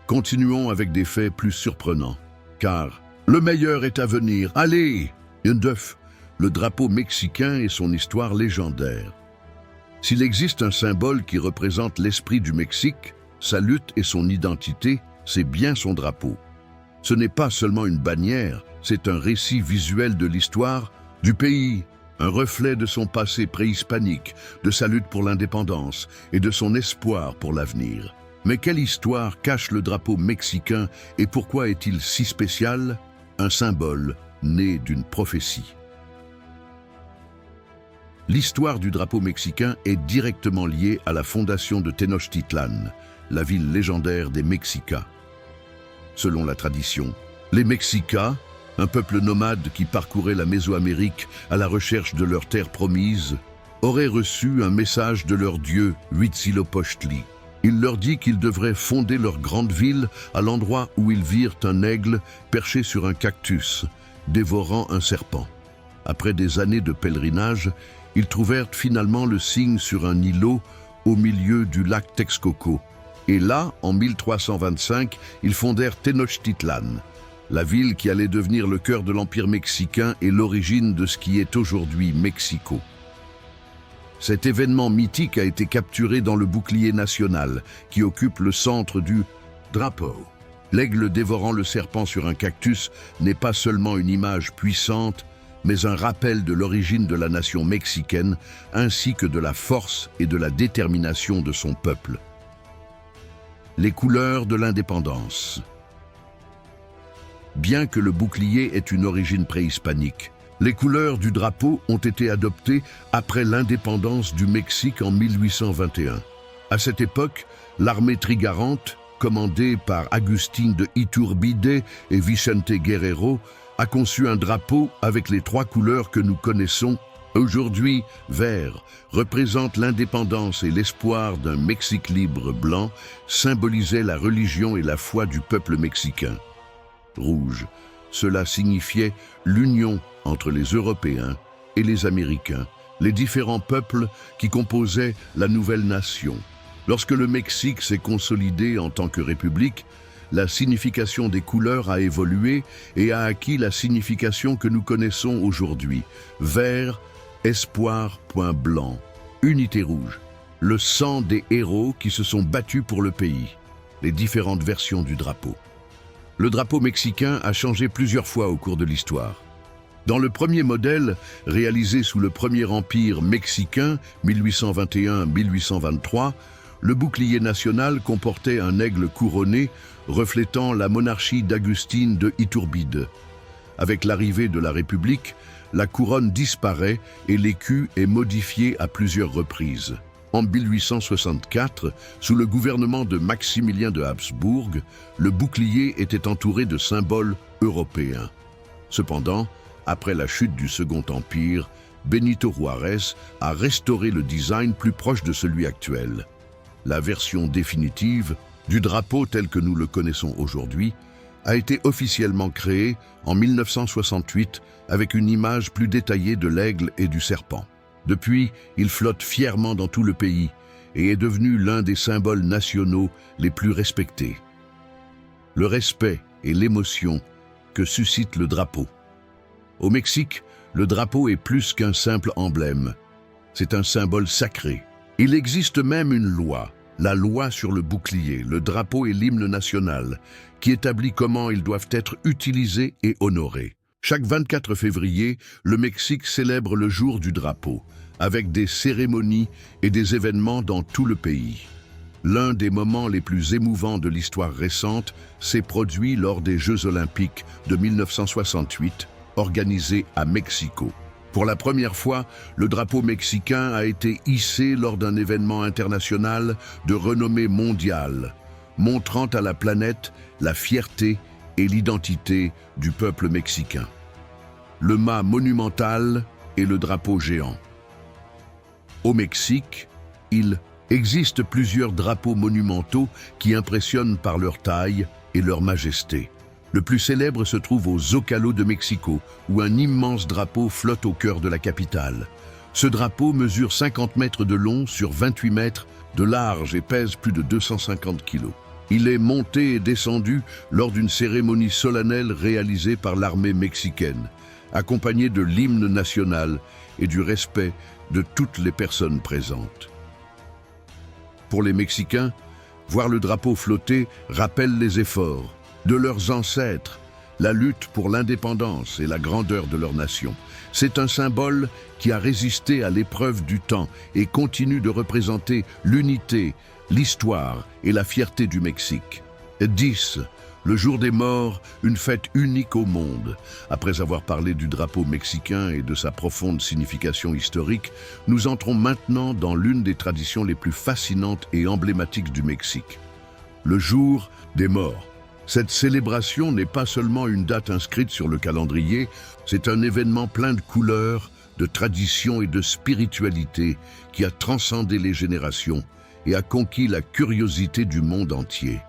Continuons avec des faits plus surprenants, car le meilleur est à venir. Allez! Un d'œuf, le drapeau mexicain et son histoire légendaire. S'il existe un symbole qui représente l'esprit du Mexique, sa lutte et son identité, c'est bien son drapeau. Ce n'est pas seulement une bannière, c'est un récit visuel de l'histoire du pays, un reflet de son passé préhispanique, de sa lutte pour l'indépendance et de son espoir pour l'avenir. Mais quelle histoire cache le drapeau mexicain et pourquoi est-il si spécial? Un symbole né d'une prophétie. L'histoire du drapeau mexicain est directement liée à la fondation de Tenochtitlan, la ville légendaire des Mexicas. Selon la tradition, les Mexicas, un peuple nomade qui parcourait la Mésoamérique à la recherche de leur terre promise, auraient reçu un message de leur dieu Huitzilopochtli. Il leur dit qu'ils devraient fonder leur grande ville à l'endroit où ils virent un aigle perché sur un cactus, dévorant un serpent. Après des années de pèlerinage, ils trouvèrent finalement le signe sur un îlot au milieu du lac Texcoco. Et là, en 1325, ils fondèrent Tenochtitlan, la ville qui allait devenir le cœur de l'Empire mexicain et l'origine de ce qui est aujourd'hui Mexico. Cet événement mythique a été capturé dans le bouclier national qui occupe le centre du drapeau. L'aigle dévorant le serpent sur un cactus n'est pas seulement une image puissante, mais un rappel de l'origine de la nation mexicaine ainsi que de la force et de la détermination de son peuple. Les couleurs de l'indépendance. Bien que le bouclier ait une origine préhispanique, les couleurs du drapeau ont été adoptées après l'indépendance du Mexique en 1821. À cette époque, l'armée trigarante, commandée par Agustín de Iturbide et Vicente Guerrero, a conçu un drapeau avec les trois couleurs que nous connaissons. Aujourd'hui, vert représente l'indépendance et l'espoir d'un Mexique libre. Blanc symbolisait la religion et la foi du peuple mexicain. Rouge, cela signifiait l'union entre les Européens et les Américains, les différents peuples qui composaient la nouvelle nation. Lorsque le Mexique s'est consolidé en tant que république, la signification des couleurs a évolué et a acquis la signification que nous connaissons aujourd'hui. Vert, espoir, point blanc, unité rouge, le sang des héros qui se sont battus pour le pays, les différentes versions du drapeau. Le drapeau mexicain a changé plusieurs fois au cours de l'histoire. Dans le premier modèle, réalisé sous le Premier Empire mexicain, 1821-1823, le bouclier national comportait un aigle couronné reflétant la monarchie d'Agustín de Iturbide. Avec l'arrivée de la République, la couronne disparaît et l'écu est modifié à plusieurs reprises. En 1864, sous le gouvernement de Maximilien de Habsbourg, le bouclier était entouré de symboles européens. Cependant, après la chute du Second Empire, Benito Juárez a restauré le design plus proche de celui actuel. La version définitive du drapeau tel que nous le connaissons aujourd'hui a été officiellement créée en 1968 avec une image plus détaillée de l'aigle et du serpent. Depuis, il flotte fièrement dans tout le pays et est devenu l'un des symboles nationaux les plus respectés. Le respect et l'émotion que suscite le drapeau. Au Mexique, le drapeau est plus qu'un simple emblème. C'est un symbole sacré. Il existe même une loi, la loi sur le bouclier, le drapeau et l'hymne national, qui établit comment ils doivent être utilisés et honorés. Chaque 24 février, le Mexique célèbre le jour du drapeau, avec des cérémonies et des événements dans tout le pays. L'un des moments les plus émouvants de l'histoire récente s'est produit lors des Jeux olympiques de 1968, organisés à Mexico. Pour la première fois, le drapeau mexicain a été hissé lors d'un événement international de renommée mondiale, montrant à la planète la fierté et l'identité du peuple mexicain. Le mât monumental et le drapeau géant. Au Mexique, il existe plusieurs drapeaux monumentaux qui impressionnent par leur taille et leur majesté. Le plus célèbre se trouve au Zócalo de Mexico, où un immense drapeau flotte au cœur de la capitale. Ce drapeau mesure 50 mètres de long sur 28 mètres de large et pèse plus de 250 kilos. Il est monté et descendu lors d'une cérémonie solennelle réalisée par l'armée mexicaine, accompagné de l'hymne national et du respect de toutes les personnes présentes. Pour les Mexicains, voir le drapeau flotter rappelle les efforts de leurs ancêtres, la lutte pour l'indépendance et la grandeur de leur nation. C'est un symbole qui a résisté à l'épreuve du temps et continue de représenter l'unité, l'histoire et la fierté du Mexique. 10. Le jour des morts, une fête unique au monde. Après avoir parlé du drapeau mexicain et de sa profonde signification historique, nous entrons maintenant dans l'une des traditions les plus fascinantes et emblématiques du Mexique. Le jour des morts. Cette célébration n'est pas seulement une date inscrite sur le calendrier, c'est un événement plein de couleurs, de traditions et de spiritualité qui a transcendé les générations et a conquis la curiosité du monde entier.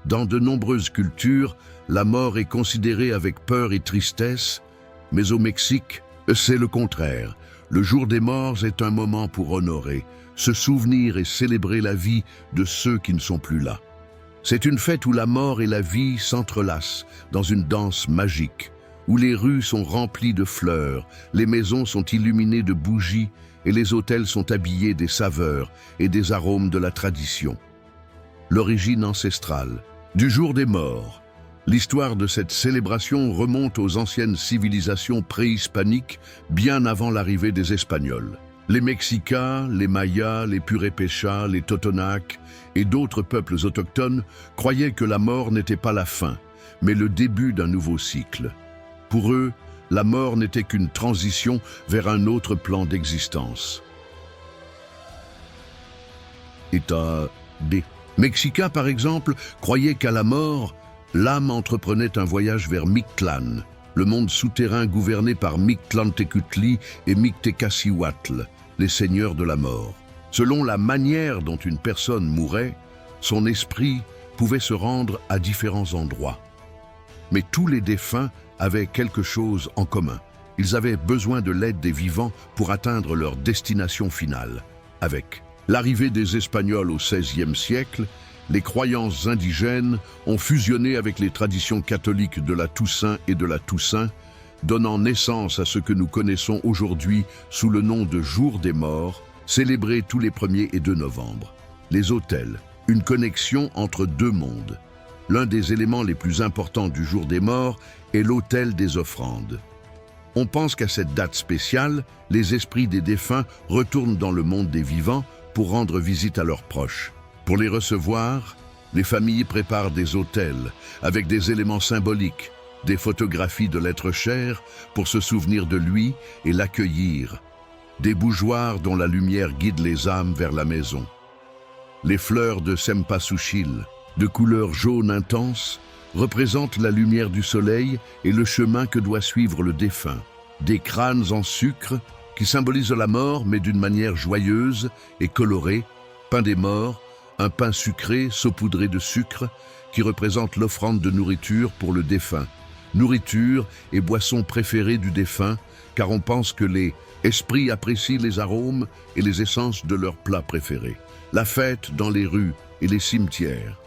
Dans de nombreuses cultures, la mort est considérée avec peur et tristesse, mais au Mexique, c'est le contraire. Le jour des morts est un moment pour honorer, se souvenir et célébrer la vie de ceux qui ne sont plus là. C'est une fête où la mort et la vie s'entrelacent dans une danse magique, où les rues sont remplies de fleurs, les maisons sont illuminées de bougies et les autels sont habillés des saveurs et des arômes de la tradition. L'origine ancestrale du jour des morts. L'histoire de cette célébration remonte aux anciennes civilisations préhispaniques, bien avant l'arrivée des Espagnols. Les Mexicas, les Mayas, les Purépechas, les Totonacs et d'autres peuples autochtones croyaient que la mort n'était pas la fin, mais le début d'un nouveau cycle. Pour eux, la mort n'était qu'une transition vers un autre plan d'existence. État des Mexicains, par exemple, croyaient qu'à la mort, l'âme entreprenait un voyage vers Mictlán, le monde souterrain gouverné par Mictlantecutli et Mictecacihuatl, les seigneurs de la mort. Selon la manière dont une personne mourait, son esprit pouvait se rendre à différents endroits. Mais tous les défunts avaient quelque chose en commun. Ils avaient besoin de l'aide des vivants pour atteindre leur destination finale. Avec l'arrivée des Espagnols au XVIe siècle, les croyances indigènes ont fusionné avec les traditions catholiques de la Toussaint et de la Toussaint, donnant naissance à ce que nous connaissons aujourd'hui sous le nom de Jour des Morts, célébré tous les 1er et 2 novembre. Les autels, une connexion entre deux mondes. L'un des éléments les plus importants du Jour des Morts est l'autel des offrandes. On pense qu'à cette date spéciale, les esprits des défunts retournent dans le monde des vivants pour rendre visite à leurs proches. Pour les recevoir, les familles préparent des autels avec des éléments symboliques, des photographies de l'être cher pour se souvenir de lui et l'accueillir, des bougeoirs dont la lumière guide les âmes vers la maison. Les fleurs de cempasúchil, de couleur jaune intense, représentent la lumière du soleil et le chemin que doit suivre le défunt. Des crânes en sucre qui symbolisent la mort mais d'une manière joyeuse et colorée, pain des morts, un pain sucré saupoudré de sucre qui représente l'offrande de nourriture pour le défunt. Nourriture et boisson préférée du défunt, car on pense que les esprits apprécient les arômes et les essences de leurs plats préférés. La fête dans les rues et les cimetières.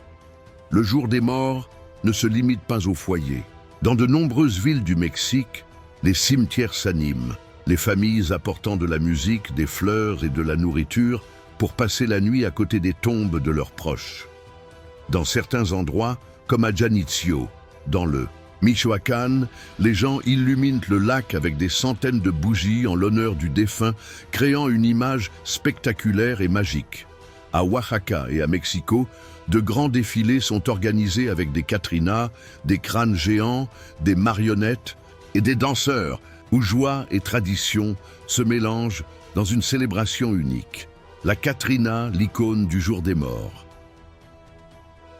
Le Jour des Morts ne se limite pas au foyer. Dans de nombreuses villes du Mexique, les cimetières s'animent, les familles apportant de la musique, des fleurs et de la nourriture pour passer la nuit à côté des tombes de leurs proches. Dans certains endroits, comme à Janitzio, dans le Michoacán, les gens illuminent le lac avec des centaines de bougies en l'honneur du défunt, créant une image spectaculaire et magique. À Oaxaca et à Mexico, de grands défilés sont organisés avec des Catrinas, des crânes géants, des marionnettes et des danseurs, où joie et tradition se mélangent dans une célébration unique. La Catrina, l'icône du Jour des Morts.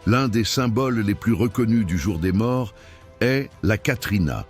L'un des symboles les plus reconnus du Jour des Morts est la Catrina,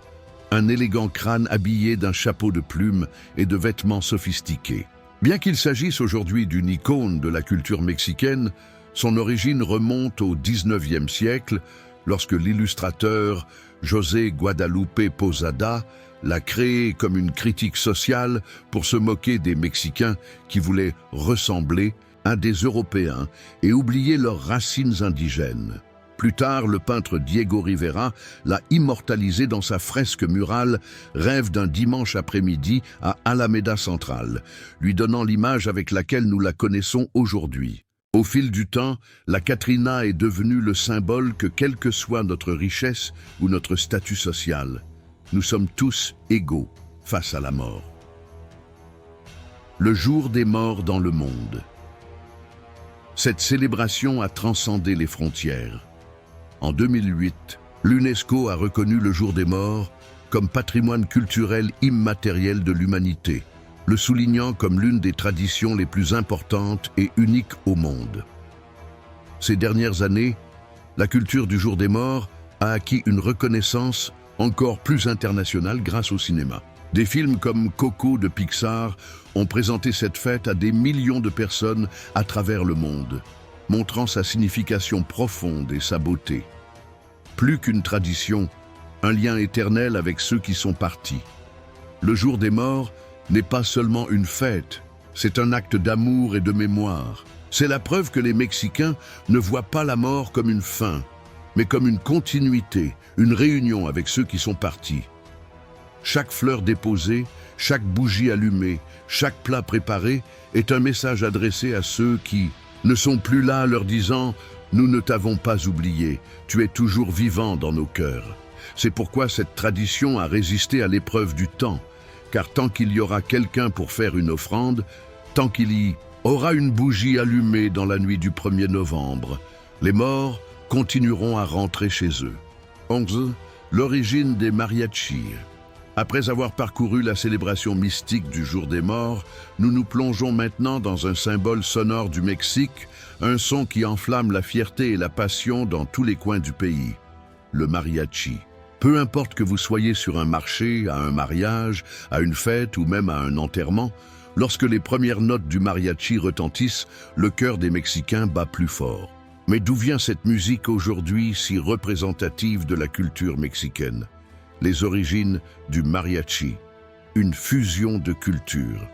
un élégant crâne habillé d'un chapeau de plumes et de vêtements sophistiqués. Bien qu'il s'agisse aujourd'hui d'une icône de la culture mexicaine, son origine remonte au XIXe siècle, lorsque l'illustrateur José Guadalupe Posada l'a créé comme une critique sociale pour se moquer des Mexicains qui voulaient ressembler à des Européens et oublier leurs racines indigènes. Plus tard, le peintre Diego Rivera l'a immortalisé dans sa fresque murale « Rêve d'un dimanche après-midi » à Alameda Central, lui donnant l'image avec laquelle nous la connaissons aujourd'hui. Au fil du temps, la Catrina est devenue le symbole que, quelle que soit notre richesse ou notre statut social, nous sommes tous égaux face à la mort. Le Jour des Morts dans le monde. Cette célébration a transcendé les frontières. En 2008, l'UNESCO a reconnu le Jour des Morts comme patrimoine culturel immatériel de l'humanité, le soulignant comme l'une des traditions les plus importantes et uniques au monde. Ces dernières années, la culture du Jour des Morts a acquis une reconnaissance encore plus internationale grâce au cinéma. Des films comme Coco de Pixar ont présenté cette fête à des millions de personnes à travers le monde, montrant sa signification profonde et sa beauté. Plus qu'une tradition, un lien éternel avec ceux qui sont partis. Le Jour des Morts n'est pas seulement une fête, c'est un acte d'amour et de mémoire. C'est la preuve que les Mexicains ne voient pas la mort comme une fin, mais comme une continuité, une réunion avec ceux qui sont partis. Chaque fleur déposée, chaque bougie allumée, chaque plat préparé est un message adressé à ceux qui ne sont plus là, leur disant « Nous ne t'avons pas oublié, tu es toujours vivant dans nos cœurs ». C'est pourquoi cette tradition a résisté à l'épreuve du temps, car tant qu'il y aura quelqu'un pour faire une offrande, tant qu'il y aura une bougie allumée dans la nuit du 1er novembre, les morts continueront à rentrer chez eux. 11. L'origine des mariachis. Après avoir parcouru la célébration mystique du Jour des Morts, nous nous plongeons maintenant dans un symbole sonore du Mexique, un son qui enflamme la fierté et la passion dans tous les coins du pays, le mariachi. Peu importe que vous soyez sur un marché, à un mariage, à une fête ou même à un enterrement, lorsque les premières notes du mariachi retentissent, le cœur des Mexicains bat plus fort. Mais d'où vient cette musique aujourd'hui si représentative de la culture mexicaine? Les origines du mariachi. une fusion de cultures.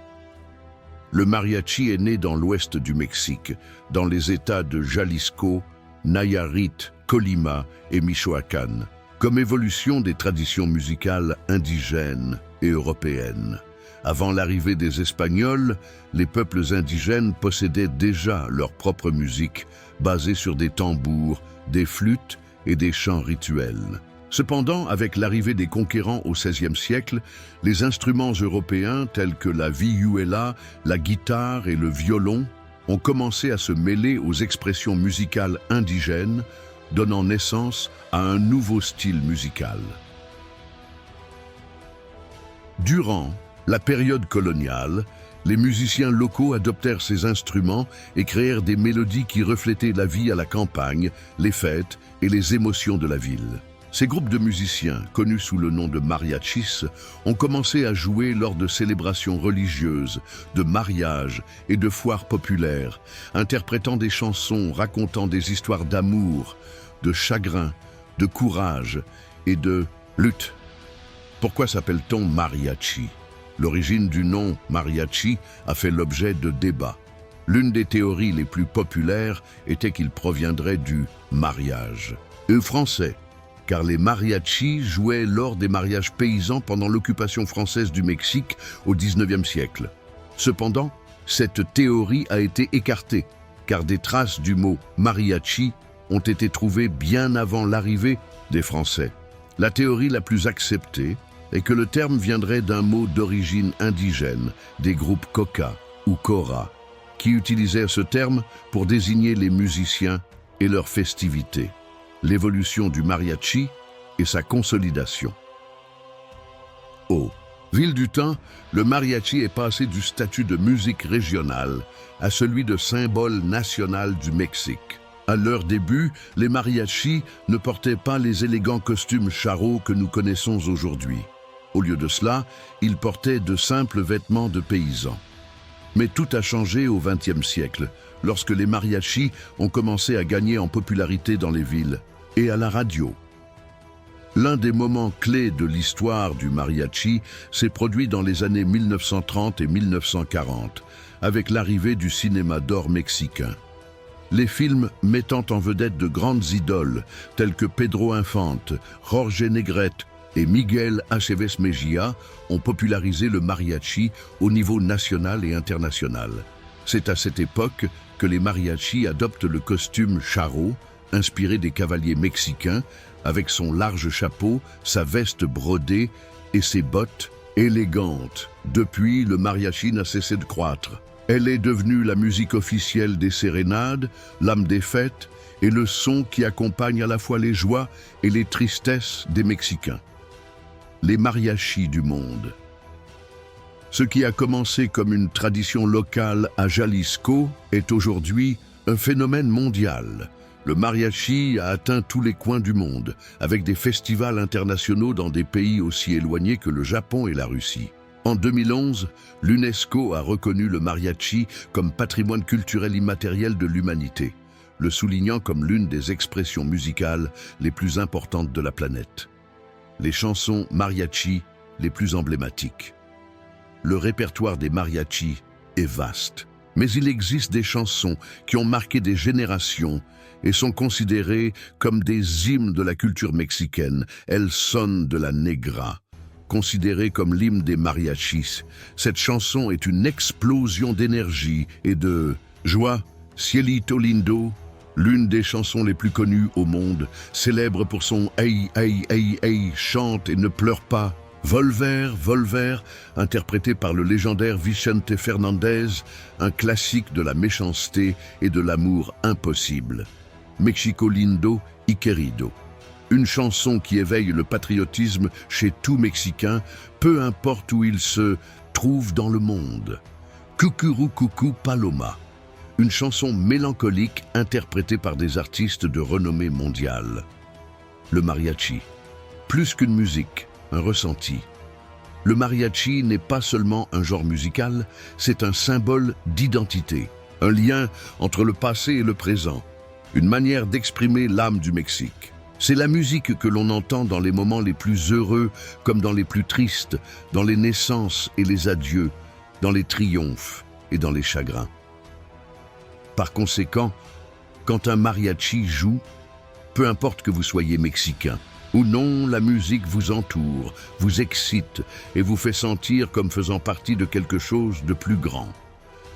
Le mariachi est né dans l'ouest du Mexique, dans les États de Jalisco, Nayarit, Colima et Michoacán, comme évolution des traditions musicales indigènes et européennes. Avant l'arrivée des Espagnols, les peuples indigènes possédaient déjà leur propre musique, basée sur des tambours, des flûtes et des chants rituels. Cependant, avec l'arrivée des conquérants au XVIe siècle, les instruments européens tels que la vihuela, la guitare et le violon ont commencé à se mêler aux expressions musicales indigènes, donnant naissance à un nouveau style musical. Durant la période coloniale, les musiciens locaux adoptèrent ces instruments et créèrent des mélodies qui reflétaient la vie à la campagne, les fêtes et les émotions de la ville. Ces groupes de musiciens, connus sous le nom de mariachis, ont commencé à jouer lors de célébrations religieuses, de mariages et de foires populaires, interprétant des chansons racontant des histoires d'amour, de chagrin, de courage et de lutte. Pourquoi s'appelle-t-on mariachi? L'origine du nom mariachi a fait l'objet de débats. L'une des théories les plus populaires était qu'il proviendrait du mariage. Français, car les mariachis jouaient lors des mariages paysans pendant l'occupation française du Mexique au XIXe siècle. Cependant, cette théorie a été écartée, car des traces du mot mariachi ont été trouvées bien avant l'arrivée des Français. La théorie la plus acceptée est que le terme viendrait d'un mot d'origine indigène, des groupes coca ou cora, qui utilisaient ce terme pour désigner les musiciens et leurs festivités. L'évolution du mariachi et sa consolidation. Au fil du temps, le mariachi est passé du statut de musique régionale à celui de symbole national du Mexique. À leur début, les mariachis ne portaient pas les élégants costumes charros que nous connaissons aujourd'hui. Au lieu de cela, ils portaient de simples vêtements de paysans. Mais tout a changé au XXe siècle, lorsque les mariachis ont commencé à gagner en popularité dans les villes et à la radio. L'un des moments clés de l'histoire du mariachi s'est produit dans les années 1930 et 1940, avec l'arrivée du cinéma d'or mexicain. Les films mettant en vedette de grandes idoles telles que Pedro Infante, Jorge Negrete et Miguel Aceves Mejía ont popularisé le mariachi au niveau national et international. C'est à cette époque que les mariachis adoptent le costume charro, inspiré des cavaliers mexicains, avec son large chapeau, sa veste brodée et ses bottes élégantes. Depuis, le mariachi n'a cessé de croître. Elle est devenue la musique officielle des sérénades, l'âme des fêtes et le son qui accompagne à la fois les joies et les tristesses des Mexicains. Les mariachis du monde. Ce qui a commencé comme une tradition locale à Jalisco est aujourd'hui un phénomène mondial. Le mariachi a atteint tous les coins du monde, avec des festivals internationaux dans des pays aussi éloignés que le Japon et la Russie. En 2011, l'UNESCO a reconnu le mariachi comme patrimoine culturel immatériel de l'humanité, le soulignant comme l'une des expressions musicales les plus importantes de la planète. Les chansons mariachi les plus emblématiques. Le répertoire des mariachis est vaste, mais il existe des chansons qui ont marqué des générations et sont considérées comme des hymnes de la culture mexicaine. El Son de la Negra, considérée comme l'hymne des mariachis. Cette chanson est une explosion d'énergie et de joie. Cielito Lindo, l'une des chansons les plus connues au monde, célèbre pour son « Hey, hey, hey, hey », chante et ne pleure pas. Volver, Volver, interprété par le légendaire Vicente Fernandez, un classique de la méchanceté et de l'amour impossible. Mexico Lindo y Querido, une chanson qui éveille le patriotisme chez tout Mexicain, peu importe où il se trouve dans le monde. Cucurucucu Paloma, une chanson mélancolique interprétée par des artistes de renommée mondiale. Le mariachi, plus qu'une musique, un ressenti. Le mariachi n'est pas seulement un genre musical, c'est un symbole d'identité, un lien entre le passé et le présent, une manière d'exprimer l'âme du Mexique. C'est la musique que l'on entend dans les moments les plus heureux comme dans les plus tristes, dans les naissances et les adieux, dans les triomphes et dans les chagrins. Par conséquent, quand un mariachi joue, peu importe que vous soyez mexicain ou non, la musique vous entoure, vous excite et vous fait sentir comme faisant partie de quelque chose de plus grand.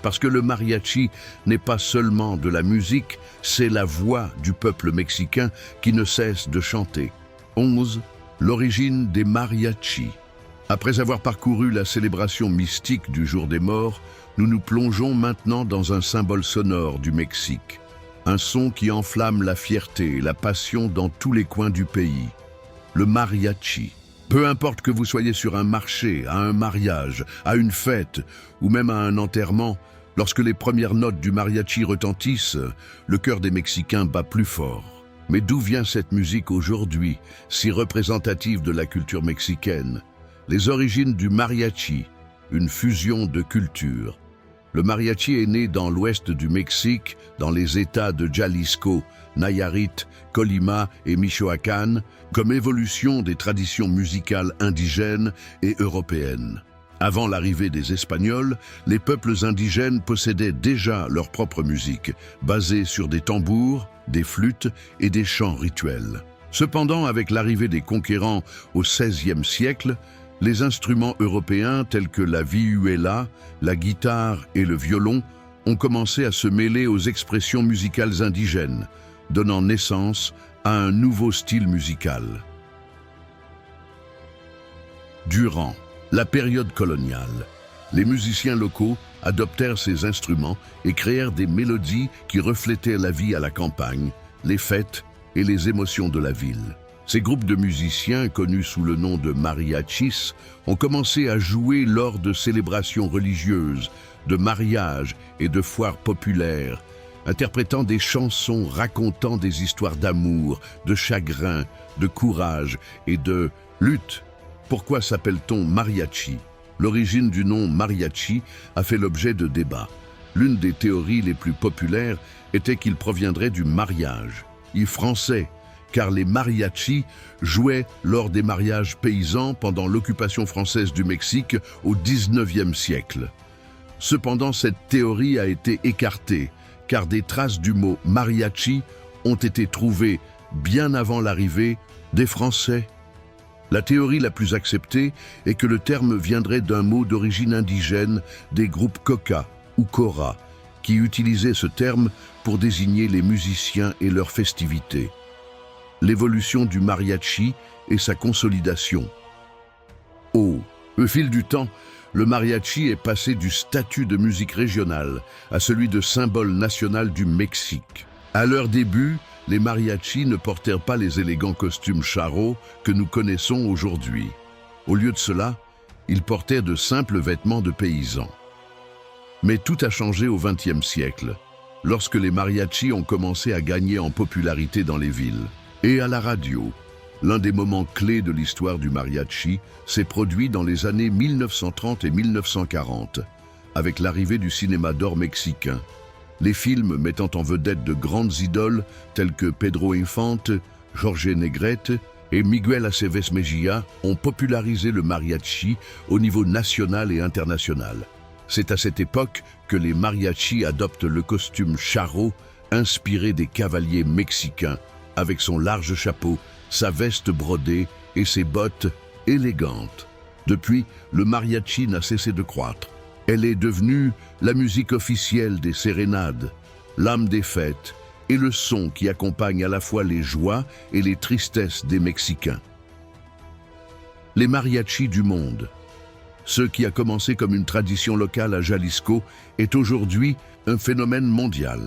Parce que le mariachi n'est pas seulement de la musique, c'est la voix du peuple mexicain qui ne cesse de chanter. 11. L'origine des mariachis. Après avoir parcouru la célébration mystique du Jour des Morts, nous nous plongeons maintenant dans un symbole sonore du Mexique. Un son qui enflamme la fierté et la passion dans tous les coins du pays. Le mariachi. Peu importe que vous soyez sur un marché, à un mariage, à une fête ou même à un enterrement, lorsque les premières notes du mariachi retentissent, le cœur des Mexicains bat plus fort. Mais d'où vient cette musique aujourd'hui, si représentative de la culture mexicaine? Les origines du mariachi, une fusion de cultures. Le mariachi est né dans l'ouest du Mexique, dans les États de Jalisco, Nayarit, Colima et Michoacán, comme évolution des traditions musicales indigènes et européennes. Avant l'arrivée des Espagnols, les peuples indigènes possédaient déjà leur propre musique, basée sur des tambours, des flûtes et des chants rituels. Cependant, avec l'arrivée des conquérants au XVIe siècle, les instruments européens tels que la vihuela, la guitare et le violon ont commencé à se mêler aux expressions musicales indigènes, donnant naissance à un nouveau style musical. Durant la période coloniale, les musiciens locaux adoptèrent ces instruments et créèrent des mélodies qui reflétaient la vie à la campagne, les fêtes et les émotions de la ville. Ces groupes de musiciens, connus sous le nom de mariachis, ont commencé à jouer lors de célébrations religieuses, de mariages et de foires populaires, interprétant des chansons racontant des histoires d'amour, de chagrin, de courage et de lutte. Pourquoi s'appelle-t-on mariachi? L'origine du nom mariachi a fait l'objet de débats. L'une des théories les plus populaires était qu'il proviendrait du mariage, français, car les mariachis jouaient lors des mariages paysans pendant l'occupation française du Mexique au XIXe siècle. Cependant, cette théorie a été écartée, car des traces du mot mariachi ont été trouvées bien avant l'arrivée des Français. La théorie la plus acceptée est que le terme viendrait d'un mot d'origine indigène des groupes Coca ou Cora, qui utilisaient ce terme pour désigner les musiciens et leurs festivités. L'évolution du mariachi et sa consolidation. Au fil du temps, le mariachi est passé du statut de musique régionale à celui de symbole national du Mexique. À leur début, les mariachis ne portèrent pas les élégants costumes charros que nous connaissons aujourd'hui. Au lieu de cela, ils portaient de simples vêtements de paysans. Mais tout a changé au XXe siècle, lorsque les mariachis ont commencé à gagner en popularité dans les villes. Et à la radio, l'un des moments clés de l'histoire du mariachi s'est produit dans les années 1930 et 1940, avec l'arrivée du cinéma d'or mexicain. Les films mettant en vedette de grandes idoles telles que Pedro Infante, Jorge Negrete et Miguel Aceves Mejía ont popularisé le mariachi au niveau national et international. C'est à cette époque que les mariachis adoptent le costume charro inspiré des cavaliers mexicains, avec son large chapeau, sa veste brodée et ses bottes élégantes. Depuis, le mariachi n'a cessé de croître. Elle est devenue la musique officielle des sérénades, l'âme des fêtes et le son qui accompagne à la fois les joies et les tristesses des Mexicains. Les mariachis du monde. Ce qui a commencé comme une tradition locale à Jalisco est aujourd'hui un phénomène mondial.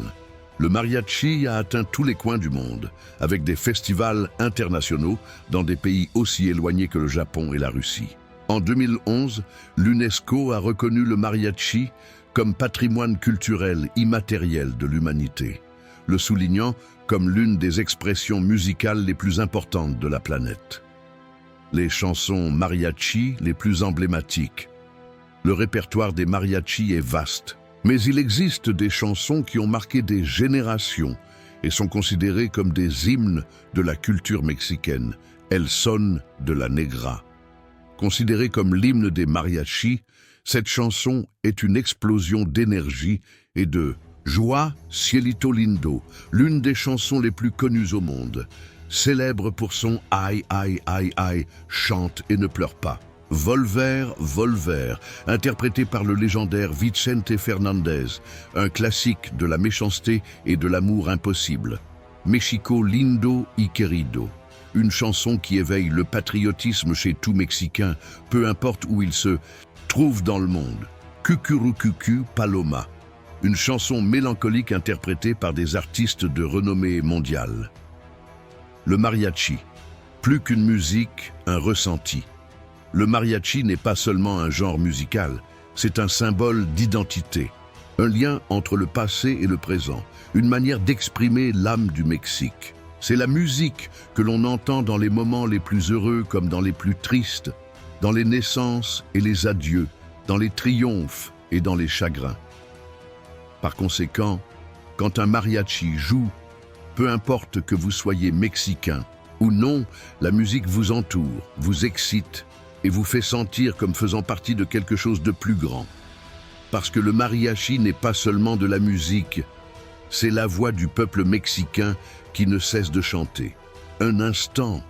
Le mariachi a atteint tous les coins du monde, avec des festivals internationaux dans des pays aussi éloignés que le Japon et la Russie. En 2011, l'UNESCO a reconnu le mariachi comme patrimoine culturel immatériel de l'humanité, le soulignant comme l'une des expressions musicales les plus importantes de la planète. Les chansons mariachi les plus emblématiques. Le répertoire des mariachis est vaste, mais il existe des chansons qui ont marqué des générations et sont considérées comme des hymnes de la culture mexicaine. El Son de la Negra. Considérée comme l'hymne des mariachis, cette chanson est une explosion d'énergie et de joie. Cielito Lindo, l'une des chansons les plus connues au monde. Célèbre pour son aïe, aïe, aïe, aïe, chante et ne pleure pas. Volver, Volver, interprété par le légendaire Vicente Fernandez, un classique de la méchanceté et de l'amour impossible. Mexico Lindo y Querido, une chanson qui éveille le patriotisme chez tout Mexicain, peu importe où il se trouve dans le monde. Cucurucucu Paloma, une chanson mélancolique interprétée par des artistes de renommée mondiale. Le mariachi, plus qu'une musique, un ressenti. Le mariachi n'est pas seulement un genre musical, c'est un symbole d'identité, un lien entre le passé et le présent, une manière d'exprimer l'âme du Mexique. C'est la musique que l'on entend dans les moments les plus heureux comme dans les plus tristes, dans les naissances et les adieux, dans les triomphes et dans les chagrins. Par conséquent, quand un mariachi joue, peu importe que vous soyez mexicain ou non, la musique vous entoure, vous excite et vous fait sentir comme faisant partie de quelque chose de plus grand. Parce que le mariachi n'est pas seulement de la musique, c'est la voix du peuple mexicain qui ne cesse de chanter. Un instant,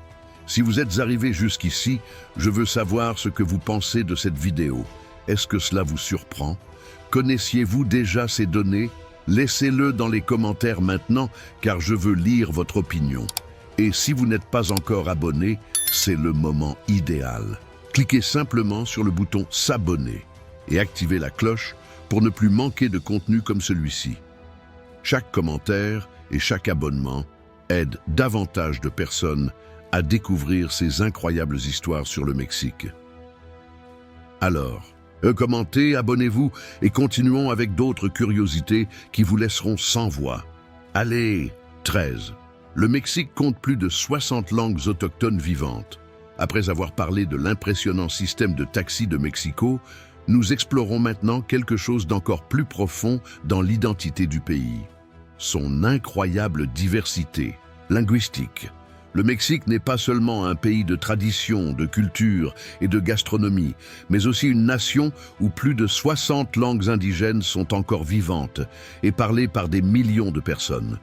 si vous êtes arrivé jusqu'ici, je veux savoir ce que vous pensez de cette vidéo. Est-ce que cela vous surprend? Connaissiez-vous déjà ces données? Laissez-le dans les commentaires maintenant, car je veux lire votre opinion. Et si vous n'êtes pas encore abonné, c'est le moment idéal. Cliquez simplement sur le bouton s'abonner et activez la cloche pour ne plus manquer de contenu comme celui-ci. Chaque commentaire et chaque abonnement aide davantage de personnes à découvrir ces incroyables histoires sur le Mexique. Alors, commentez, abonnez-vous et continuons avec d'autres curiosités qui vous laisseront sans voix. Allez, 13. Le Mexique compte plus de 60 langues autochtones vivantes. Après avoir parlé de l'impressionnant système de taxi de Mexico, nous explorons maintenant quelque chose d'encore plus profond dans l'identité du pays. Son incroyable diversité linguistique. Le Mexique n'est pas seulement un pays de tradition, de culture et de gastronomie, mais aussi une nation où plus de 60 langues indigènes sont encore vivantes et parlées par des millions de personnes.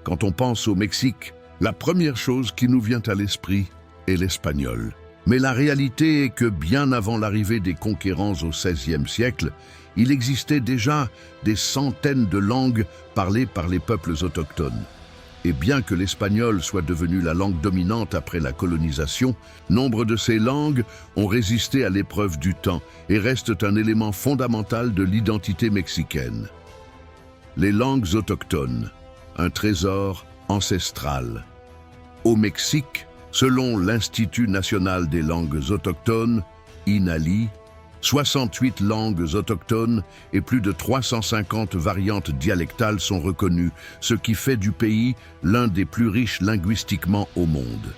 Quand on pense au Mexique, la première chose qui nous vient à l'esprit est l'espagnol. Mais la réalité est que bien avant l'arrivée des conquérants au XVIe siècle, il existait déjà des centaines de langues parlées par les peuples autochtones. Et bien que l'espagnol soit devenu la langue dominante après la colonisation, nombre de ces langues ont résisté à l'épreuve du temps et restent un élément fondamental de l'identité mexicaine. Les langues autochtones, un trésor ancestral. Au Mexique, selon l'Institut national des langues autochtones, INALI, 68 langues autochtones et plus de 350 variantes dialectales sont reconnues, ce qui fait du pays l'un des plus riches linguistiquement au monde.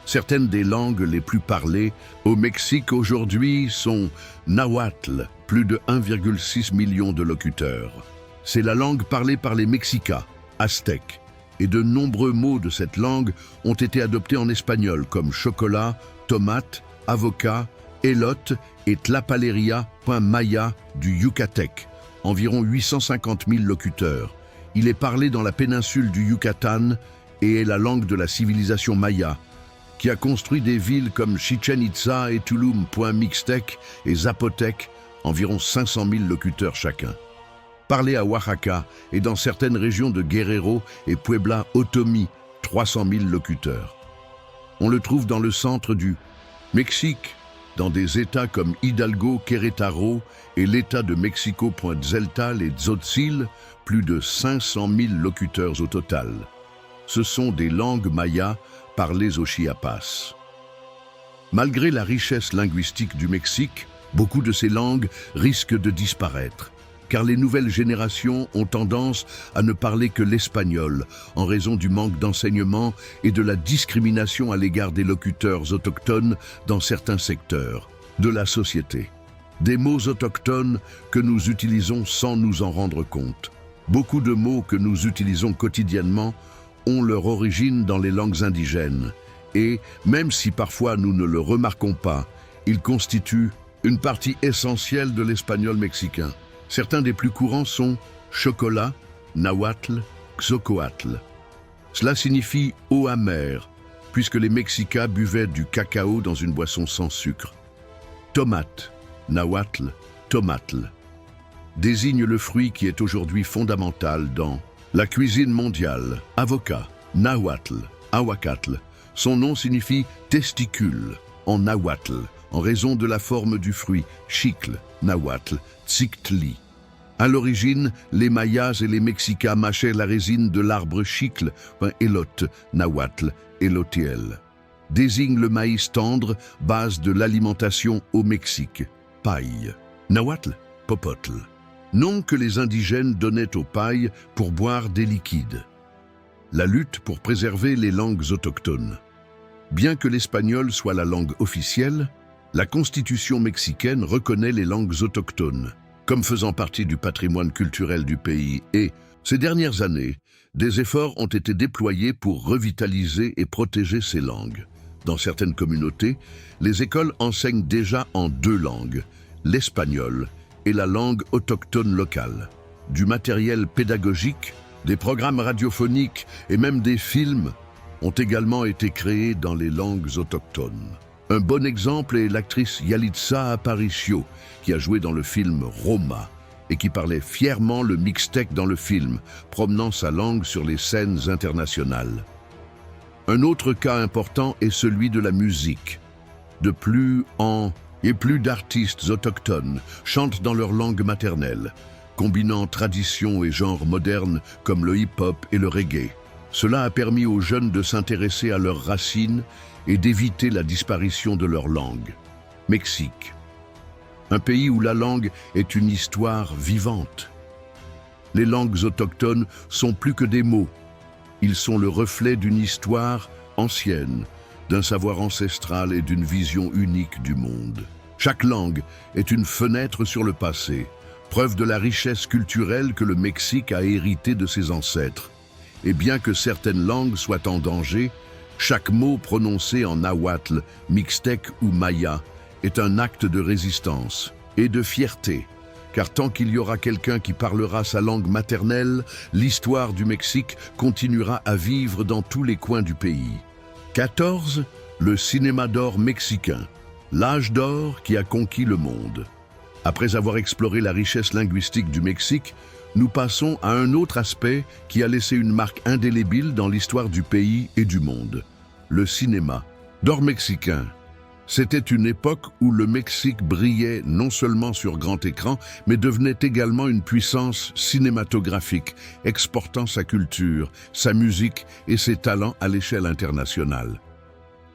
Certaines des langues les plus parlées au Mexique aujourd'hui sont nahuatl, plus de 1,6 million de locuteurs. C'est la langue parlée par les Mexicas, aztèques, et de nombreux mots de cette langue ont été adoptés en espagnol comme chocolat, tomate, avocat, élote et tlapaleria, maya du Yucatec, environ 850 000 locuteurs. Il est parlé dans la péninsule du Yucatan et est la langue de la civilisation maya, qui a construit des villes comme Chichen Itza et Tulum, Mixtec et Zapotec, environ 500 000 locuteurs chacun. Parlé à Oaxaca et dans certaines régions de Guerrero et Puebla Otomi, 300 000 locuteurs. On le trouve dans le centre du Mexique, dans des États comme Hidalgo, Querétaro et l'État de Mexico, Zeltal et Tzotzil, plus de 500 000 locuteurs au total. Ce sont des langues mayas parlées au Chiapas. Malgré la richesse linguistique du Mexique, beaucoup de ces langues risquent de disparaître, car les nouvelles générations ont tendance à ne parler que l'espagnol en raison du manque d'enseignement et de la discrimination à l'égard des locuteurs autochtones dans certains secteurs de la société. Des mots autochtones que nous utilisons sans nous en rendre compte. Beaucoup de mots que nous utilisons quotidiennement ont leur origine dans les langues indigènes et, même si parfois nous ne le remarquons pas, ils constituent une partie essentielle de l'espagnol mexicain. Certains des plus courants sont chocolat, nahuatl, xocoatl. Cela signifie eau amère, puisque les Mexicains buvaient du cacao dans une boisson sans sucre. Tomate, nahuatl, tomatl, désigne le fruit qui est aujourd'hui fondamental dans la cuisine mondiale. Avocat, nahuatl, aguacatl. Son nom signifie testicule en nahuatl, en raison de la forme du fruit, chicle, nahuatl, tzictli. À l'origine, les Mayas et les Mexicains mâchaient la résine de l'arbre chicle, élote, nahuatl, élotiel. Désigne le maïs tendre, base de l'alimentation au Mexique. Paille, nahuatl, popotl. Nom que les indigènes donnaient aux pailles pour boire des liquides. La lutte pour préserver les langues autochtones. Bien que l'espagnol soit la langue officielle, la Constitution mexicaine reconnaît les langues autochtones comme faisant partie du patrimoine culturel du pays et, ces dernières années, des efforts ont été déployés pour revitaliser et protéger ces langues. Dans certaines communautés, les écoles enseignent déjà en 2 langues, l'espagnol et la langue autochtone locale. Du matériel pédagogique, des programmes radiophoniques et même des films ont également été créés dans les langues autochtones. Un bon exemple est l'actrice Yalitza Aparicio, qui a joué dans le film Roma et qui parlait fièrement le mixtec dans le film, promenant sa langue sur les scènes internationales. Un autre cas important est celui de la musique. De plus en plus d'artistes autochtones chantent dans leur langue maternelle, combinant tradition et genres modernes comme le hip-hop et le reggae. Cela a permis aux jeunes de s'intéresser à leurs racines et d'éviter la disparition de leur langue. Mexique. Un pays où la langue est une histoire vivante. Les langues autochtones sont plus que des mots. Ils sont le reflet d'une histoire ancienne, d'un savoir ancestral et d'une vision unique du monde. Chaque langue est une fenêtre sur le passé, preuve de la richesse culturelle que le Mexique a héritée de ses ancêtres. Et bien que certaines langues soient en danger, chaque mot prononcé en nahuatl, mixtec ou maya est un acte de résistance et de fierté, car tant qu'il y aura quelqu'un qui parlera sa langue maternelle, l'histoire du Mexique continuera à vivre dans tous les coins du pays. 14. Le cinéma d'or mexicain, l'âge d'or qui a conquis le monde. Après avoir exploré la richesse linguistique du Mexique, nous passons à un autre aspect qui a laissé une marque indélébile dans l'histoire du pays et du monde. Le cinéma d'or mexicain. C'était une époque où le Mexique brillait non seulement sur grand écran, mais devenait également une puissance cinématographique, exportant sa culture, sa musique et ses talents à l'échelle internationale.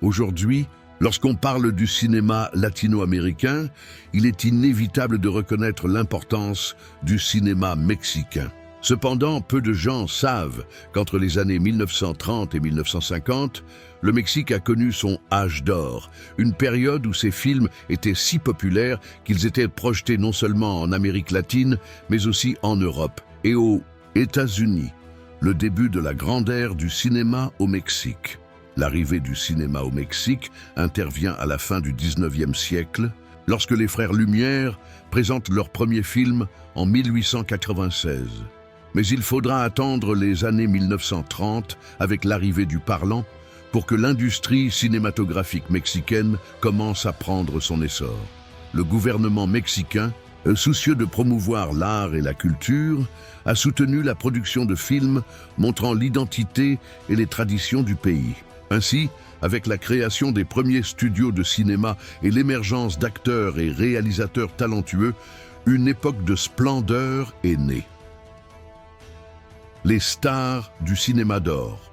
Aujourd'hui, lorsqu'on parle du cinéma latino-américain, il est inévitable de reconnaître l'importance du cinéma mexicain. Cependant, peu de gens savent qu'entre les années 1930 et 1950, le Mexique a connu son âge d'or, une période où ses films étaient si populaires qu'ils étaient projetés non seulement en Amérique latine, mais aussi en Europe et aux États-Unis. Le début de la grande ère du cinéma au Mexique. L'arrivée du cinéma au Mexique intervient à la fin du 19e siècle, lorsque les frères Lumière présentent leur premier film en 1896. Mais il faudra attendre les années 1930 avec l'arrivée du parlant pour que l'industrie cinématographique mexicaine commence à prendre son essor. Le gouvernement mexicain, soucieux de promouvoir l'art et la culture, a soutenu la production de films montrant l'identité et les traditions du pays. Ainsi, avec la création des premiers studios de cinéma et l'émergence d'acteurs et réalisateurs talentueux, une époque de splendeur est née. Les stars du cinéma d'or.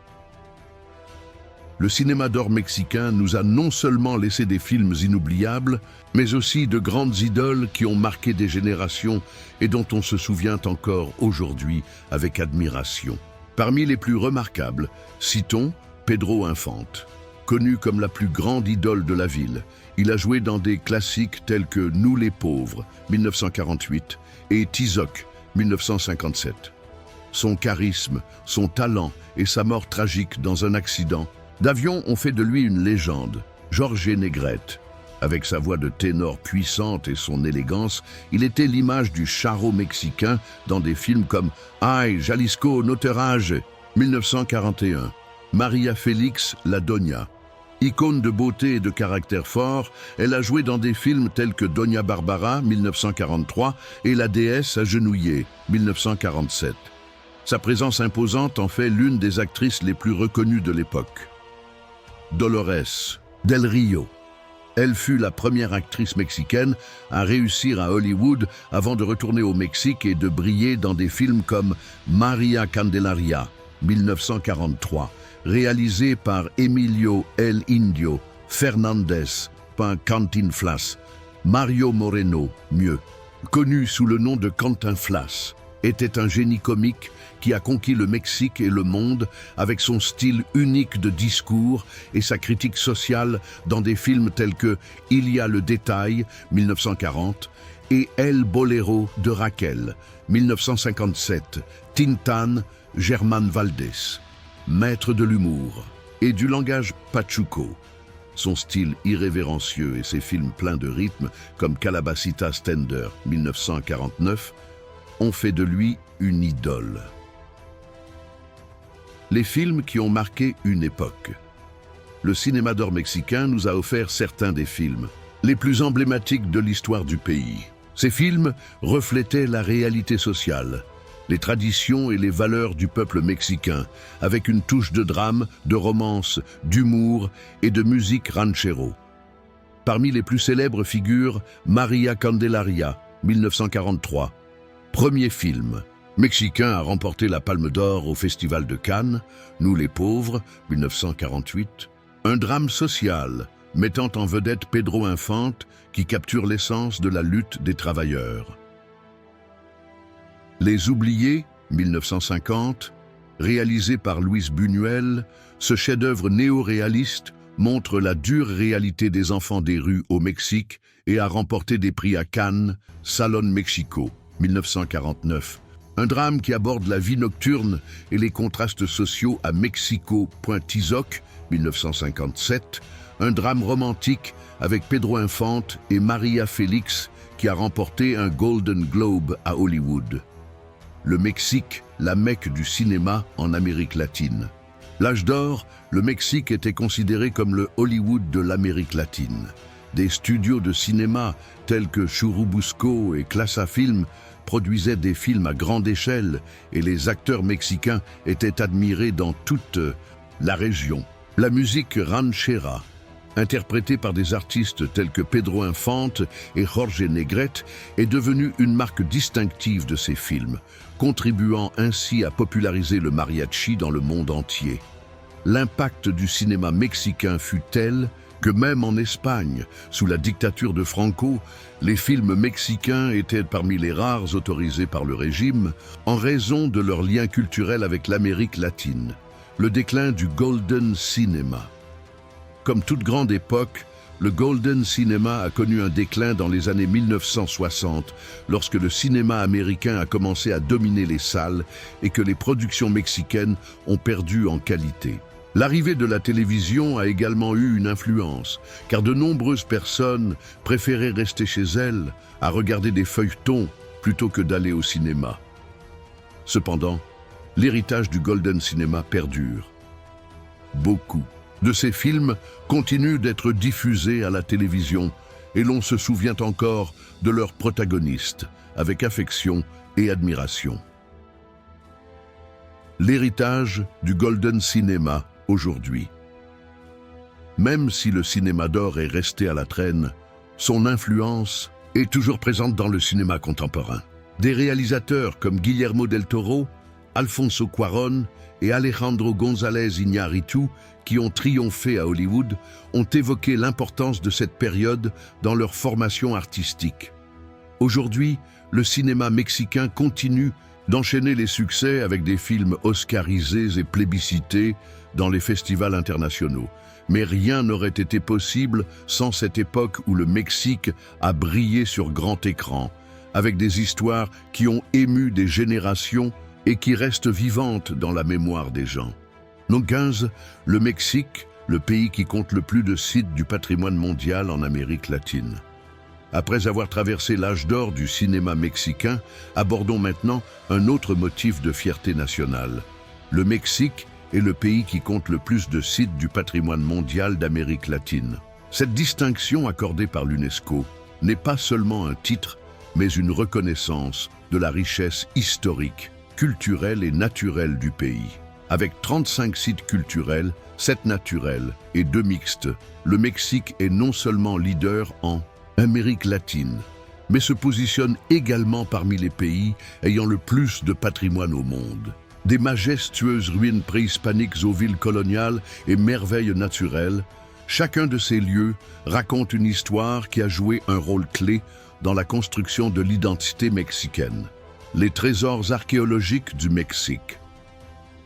Le cinéma d'or mexicain nous a non seulement laissé des films inoubliables, mais aussi de grandes idoles qui ont marqué des générations et dont on se souvient encore aujourd'hui avec admiration. Parmi les plus remarquables, citons Pedro Infante. Connu comme la plus grande idole de la ville, il a joué dans des classiques tels que Nous les pauvres, 1948, et Tizoc, 1957. Son charisme, son talent et sa mort tragique dans un accident d'avion ont fait de lui une légende. Jorge Negrete. Avec sa voix de ténor puissante et son élégance, il était l'image du charro mexicain dans des films comme Ay, Jalisco, Noterage, 1941. Maria Félix, la Doña. Icône de beauté et de caractère fort, elle a joué dans des films tels que Doña Barbara, 1943, et La déesse agenouillée, 1947. Sa présence imposante en fait l'une des actrices les plus reconnues de l'époque. Dolores Del Rio. Elle fut la première actrice mexicaine à réussir à Hollywood avant de retourner au Mexique et de briller dans des films comme Maria Candelaria, 1943, réalisé par Emilio El Indio Fernandez, par Cantinflas. Mario Moreno, mieux connu sous le nom de Cantinflas, était un génie comique qui a conquis le Mexique et le monde avec son style unique de discours et sa critique sociale dans des films tels que Il y a le détail, 1940, et El Bolero de Raquel, 1957, Tintan, Germán Valdés. Maître de l'humour et du langage pachuco. Son style irrévérencieux et ses films pleins de rythme, comme Calabacitas Tender, 1949, ont fait de lui une idole. Les films qui ont marqué une époque. Le cinéma d'or mexicain nous a offert certains des films les plus emblématiques de l'histoire du pays. Ces films reflétaient la réalité sociale, les traditions et les valeurs du peuple mexicain, avec une touche de drame, de romance, d'humour et de musique ranchero. Parmi les plus célèbres figurent Maria Candelaria, 1943, premier film mexicain à remporter la Palme d'Or au Festival de Cannes, Nous les pauvres, 1948, un drame social mettant en vedette Pedro Infante qui capture l'essence de la lutte des travailleurs. Les Oubliés, 1950, réalisé par Luis Buñuel, ce chef-d'œuvre néo-réaliste montre la dure réalité des enfants des rues au Mexique et a remporté des prix à Cannes, Salón Mexico, 1949. Un drame qui aborde la vie nocturne et les contrastes sociaux à Mexico, Tizoc, 1957. Un drame romantique avec Pedro Infante et Maria Félix qui a remporté un Golden Globe à Hollywood. Le Mexique, la Mecque du cinéma en Amérique latine. L'âge d'or, le Mexique était considéré comme le Hollywood de l'Amérique latine. Des studios de cinéma tels que Churubusco et Clasa Film produisaient des films à grande échelle et les acteurs mexicains étaient admirés dans toute la région. La musique ranchera, interprétée par des artistes tels que Pedro Infante et Jorge Negrete, est devenue une marque distinctive de ces films, contribuant ainsi à populariser le mariachi dans le monde entier. L'impact du cinéma mexicain fut tel que même en Espagne, sous la dictature de Franco, les films mexicains étaient parmi les rares autorisés par le régime en raison de leur lien culturel avec l'Amérique latine. Le déclin du Golden Cinema. Comme toute grande époque, le Golden Cinema a connu un déclin dans les années 1960, lorsque le cinéma américain a commencé à dominer les salles et que les productions mexicaines ont perdu en qualité. L'arrivée de la télévision a également eu une influence, car de nombreuses personnes préféraient rester chez elles à regarder des feuilletons plutôt que d'aller au cinéma. Cependant, l'héritage du Golden Cinema perdure. Beaucoup de ces films continuent d'être diffusés à la télévision et l'on se souvient encore de leurs protagonistes avec affection et admiration. L'héritage du Golden Cinema aujourd'hui. Même si le cinéma d'or est resté à la traîne, son influence est toujours présente dans le cinéma contemporain. Des réalisateurs comme Guillermo del Toro, Alfonso Cuarón et Alejandro González Iñárritu, qui ont triomphé à Hollywood, ont évoqué l'importance de cette période dans leur formation artistique. Aujourd'hui, le cinéma mexicain continue d'enchaîner les succès avec des films oscarisés et plébiscités dans les festivals internationaux. Mais rien n'aurait été possible sans cette époque où le Mexique a brillé sur grand écran, avec des histoires qui ont ému des générations et qui reste vivante dans la mémoire des gens. Non 15, le Mexique, le pays qui compte le plus de sites du patrimoine mondial en Amérique latine. Après avoir traversé l'âge d'or du cinéma mexicain, abordons maintenant un autre motif de fierté nationale. Le Mexique est le pays qui compte le plus de sites du patrimoine mondial d'Amérique latine. Cette distinction accordée par l'UNESCO n'est pas seulement un titre, mais une reconnaissance de la richesse historique, culturelle et naturelle du pays. Avec 35 sites culturels, 7 naturels et 2 mixtes, le Mexique est non seulement leader en Amérique latine, mais se positionne également parmi les pays ayant le plus de patrimoine au monde. Des majestueuses ruines préhispaniques aux villes coloniales et merveilles naturelles, chacun de ces lieux raconte une histoire qui a joué un rôle clé dans la construction de l'identité mexicaine. Les trésors archéologiques du Mexique.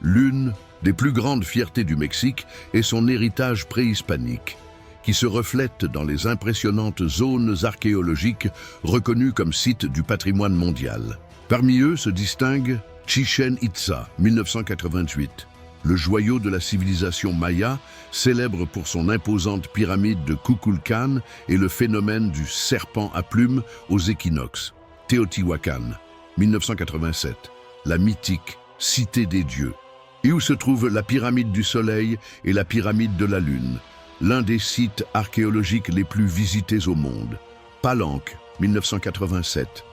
L'une des plus grandes fiertés du Mexique est son héritage préhispanique, qui se reflète dans les impressionnantes zones archéologiques reconnues comme sites du patrimoine mondial. Parmi eux se distingue Chichén Itzá, 1988, le joyau de la civilisation maya, célèbre pour son imposante pyramide de Kukulcán et le phénomène du serpent à plumes aux équinoxes. Teotihuacan, 1987, la mythique Cité des dieux, et où se trouve la pyramide du Soleil et la pyramide de la Lune, l'un des sites archéologiques les plus visités au monde. Palenque, 1987,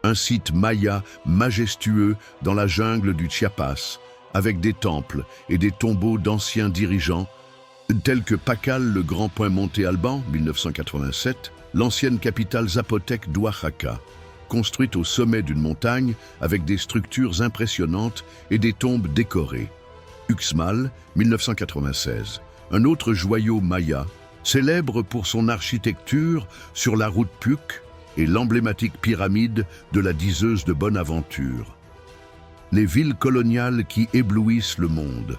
un site maya majestueux dans la jungle du Chiapas, avec des temples et des tombeaux d'anciens dirigeants, tels que Pacal, le Grand Point Monte Alban, 1987, l'ancienne capitale zapotèque d'Oaxaca, construite au sommet d'une montagne avec des structures impressionnantes et des tombes décorées. Uxmal, 1996, un autre joyau maya, célèbre pour son architecture sur la route Puc et l'emblématique pyramide de la diseuse de Bonaventure. Les villes coloniales qui éblouissent le monde.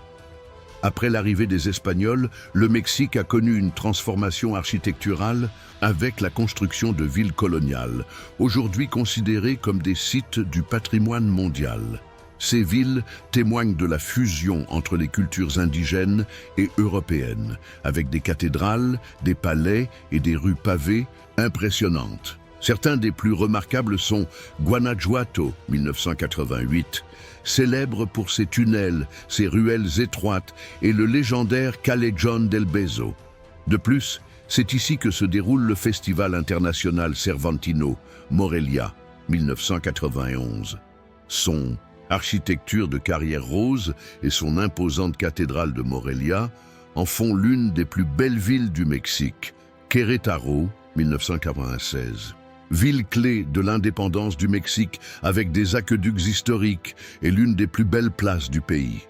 Après l'arrivée des Espagnols, le Mexique a connu une transformation architecturale avec la construction de villes coloniales, aujourd'hui considérées comme des sites du patrimoine mondial. Ces villes témoignent de la fusion entre les cultures indigènes et européennes, avec des cathédrales, des palais et des rues pavées impressionnantes. Certains des plus remarquables sont Guanajuato, 1988, célèbre pour ses tunnels, ses ruelles étroites et le légendaire Callejon del Beso. De plus, c'est ici que se déroule le Festival international Cervantino, Morelia, 1991. Son architecture de carrière rose et son imposante cathédrale de Morelia en font l'une des plus belles villes du Mexique, Querétaro, 1996. Ville clé de l'indépendance du Mexique avec des aqueducs historiques et l'une des plus belles places du pays.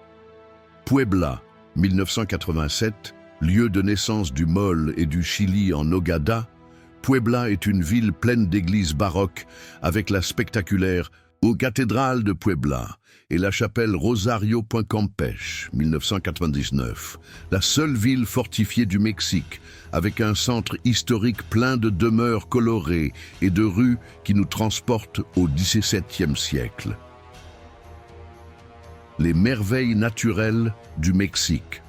Puebla, 1987, lieu de naissance du Mole et du Chili en Nogada, Puebla est une ville pleine d'églises baroques avec la spectaculaire cathédrale de Puebla et la chapelle Rosario Point Campeche, 1999, la seule ville fortifiée du Mexique, avec un centre historique plein de demeures colorées et de rues qui nous transportent au XVIIe siècle. Les merveilles naturelles du Mexique.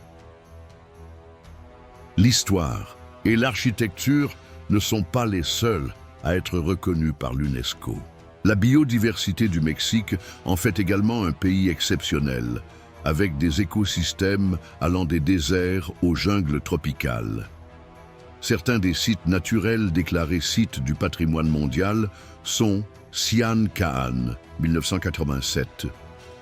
L'histoire et l'architecture ne sont pas les seuls à être reconnus par l'UNESCO. La biodiversité du Mexique en fait également un pays exceptionnel, avec des écosystèmes allant des déserts aux jungles tropicales. Certains des sites naturels déclarés sites du patrimoine mondial sont Sian Caan, 1987,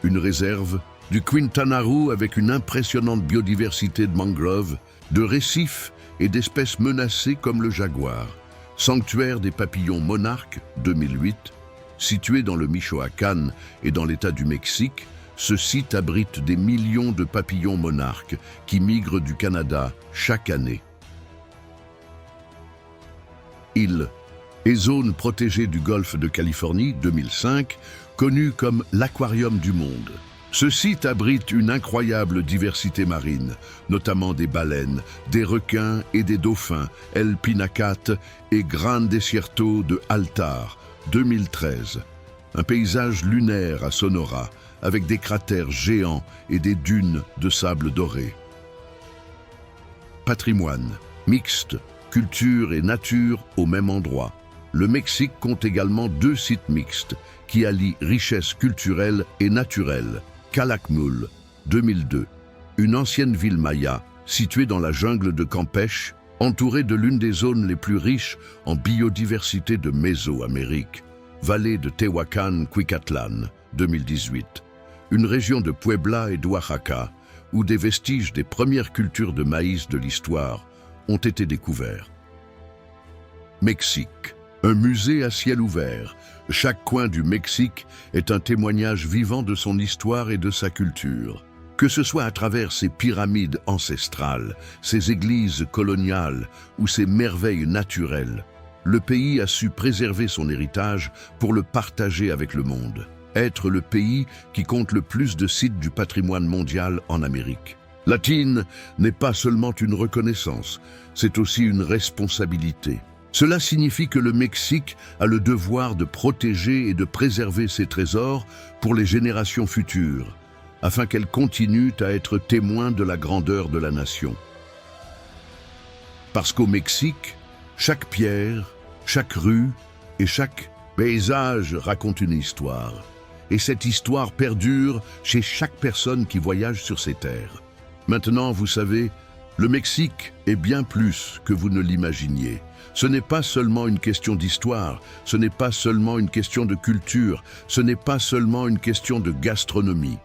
une réserve du Quintana Roo avec une impressionnante biodiversité de mangroves, de récifs et d'espèces menacées comme le jaguar, sanctuaire des papillons monarques, 2008, situé dans le Michoacán et dans l'État du Mexique, ce site abrite des millions de papillons monarques qui migrent du Canada chaque année. Île et zone protégée du golfe de Californie, 2005, connue comme l'Aquarium du monde. Ce site abrite une incroyable diversité marine, notamment des baleines, des requins et des dauphins, El Pinacate et Gran Desierto de Altar, 2013. Un paysage lunaire à Sonora, avec des cratères géants et des dunes de sable doré. Patrimoine, mixte, culture et nature au même endroit. Le Mexique compte également 2 sites mixtes qui allient richesse culturelle et naturelle. Calakmul, 2002, une ancienne ville maya située dans la jungle de Campeche, entourée de l'une des zones les plus riches en biodiversité de Mésoamérique. Vallée de Tehuacan-Cuicatlan, 2018, une région de Puebla et d'Oaxaca, où des vestiges des premières cultures de maïs de l'histoire ont été découverts. Mexique, un musée à ciel ouvert. Chaque coin du Mexique est un témoignage vivant de son histoire et de sa culture. Que ce soit à travers ses pyramides ancestrales, ses églises coloniales ou ses merveilles naturelles, le pays a su préserver son héritage pour le partager avec le monde. Être le pays qui compte le plus de sites du patrimoine mondial en Amérique latine n'est pas seulement une reconnaissance, c'est aussi une responsabilité. Cela signifie que le Mexique a le devoir de protéger et de préserver ses trésors pour les générations futures, afin qu'elles continuent à être témoins de la grandeur de la nation. Parce qu'au Mexique, chaque pierre, chaque rue et chaque paysage raconte une histoire. Et cette histoire perdure chez chaque personne qui voyage sur ces terres. Maintenant, vous savez, le Mexique est bien plus que vous ne l'imaginiez. Ce n'est pas seulement une question d'histoire, ce n'est pas seulement une question de culture, ce n'est pas seulement une question de gastronomie.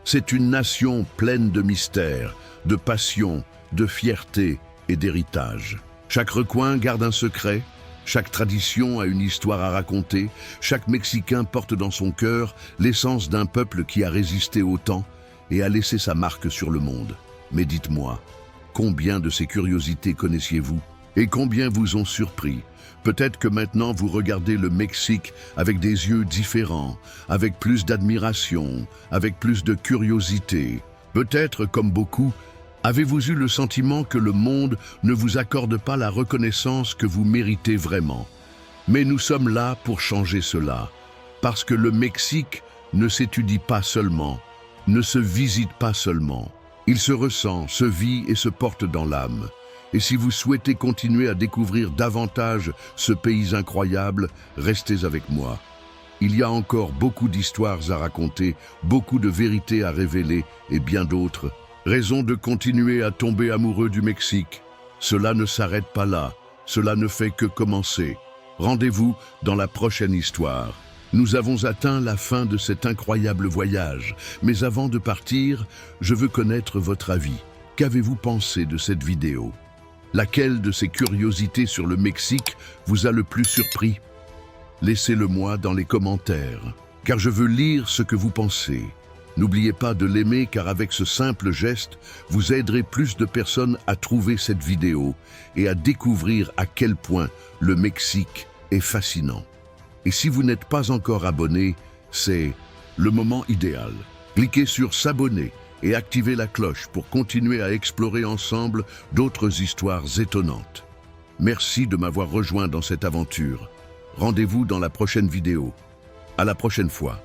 C'est une nation pleine de mystères, de passion, de fierté et d'héritage. Chaque recoin garde un secret, chaque tradition a une histoire à raconter, chaque Mexicain porte dans son cœur l'essence d'un peuple qui a résisté au temps et a laissé sa marque sur le monde. Mais dites-moi, combien de ces curiosités connaissiez-vous et combien vous ont surpris? Peut-être que maintenant vous regardez le Mexique avec des yeux différents, avec plus d'admiration, avec plus de curiosité. Peut-être, comme beaucoup, avez-vous eu le sentiment que le monde ne vous accorde pas la reconnaissance que vous méritez vraiment? Mais nous sommes là pour changer cela, parce que le Mexique ne s'étudie pas seulement, ne se visite pas seulement. Il se ressent, se vit et se porte dans l'âme. Et si vous souhaitez continuer à découvrir davantage ce pays incroyable, restez avec moi. Il y a encore beaucoup d'histoires à raconter, beaucoup de vérités à révéler et bien d'autres raisons de continuer à tomber amoureux du Mexique. Cela ne s'arrête pas là, cela ne fait que commencer. Rendez-vous dans la prochaine histoire. Nous avons atteint la fin de cet incroyable voyage, mais avant de partir, je veux connaître votre avis. Qu'avez-vous pensé de cette vidéo? Laquelle de ces curiosités sur le Mexique vous a le plus surpris? Laissez-le moi dans les commentaires, car je veux lire ce que vous pensez. N'oubliez pas de l'aimer, car avec ce simple geste, vous aiderez plus de personnes à trouver cette vidéo et à découvrir à quel point le Mexique est fascinant. Et si vous n'êtes pas encore abonné, c'est le moment idéal. Cliquez sur s'abonner et activez la cloche pour continuer à explorer ensemble d'autres histoires étonnantes. Merci de m'avoir rejoint dans cette aventure. Rendez-vous dans la prochaine vidéo. À la prochaine fois.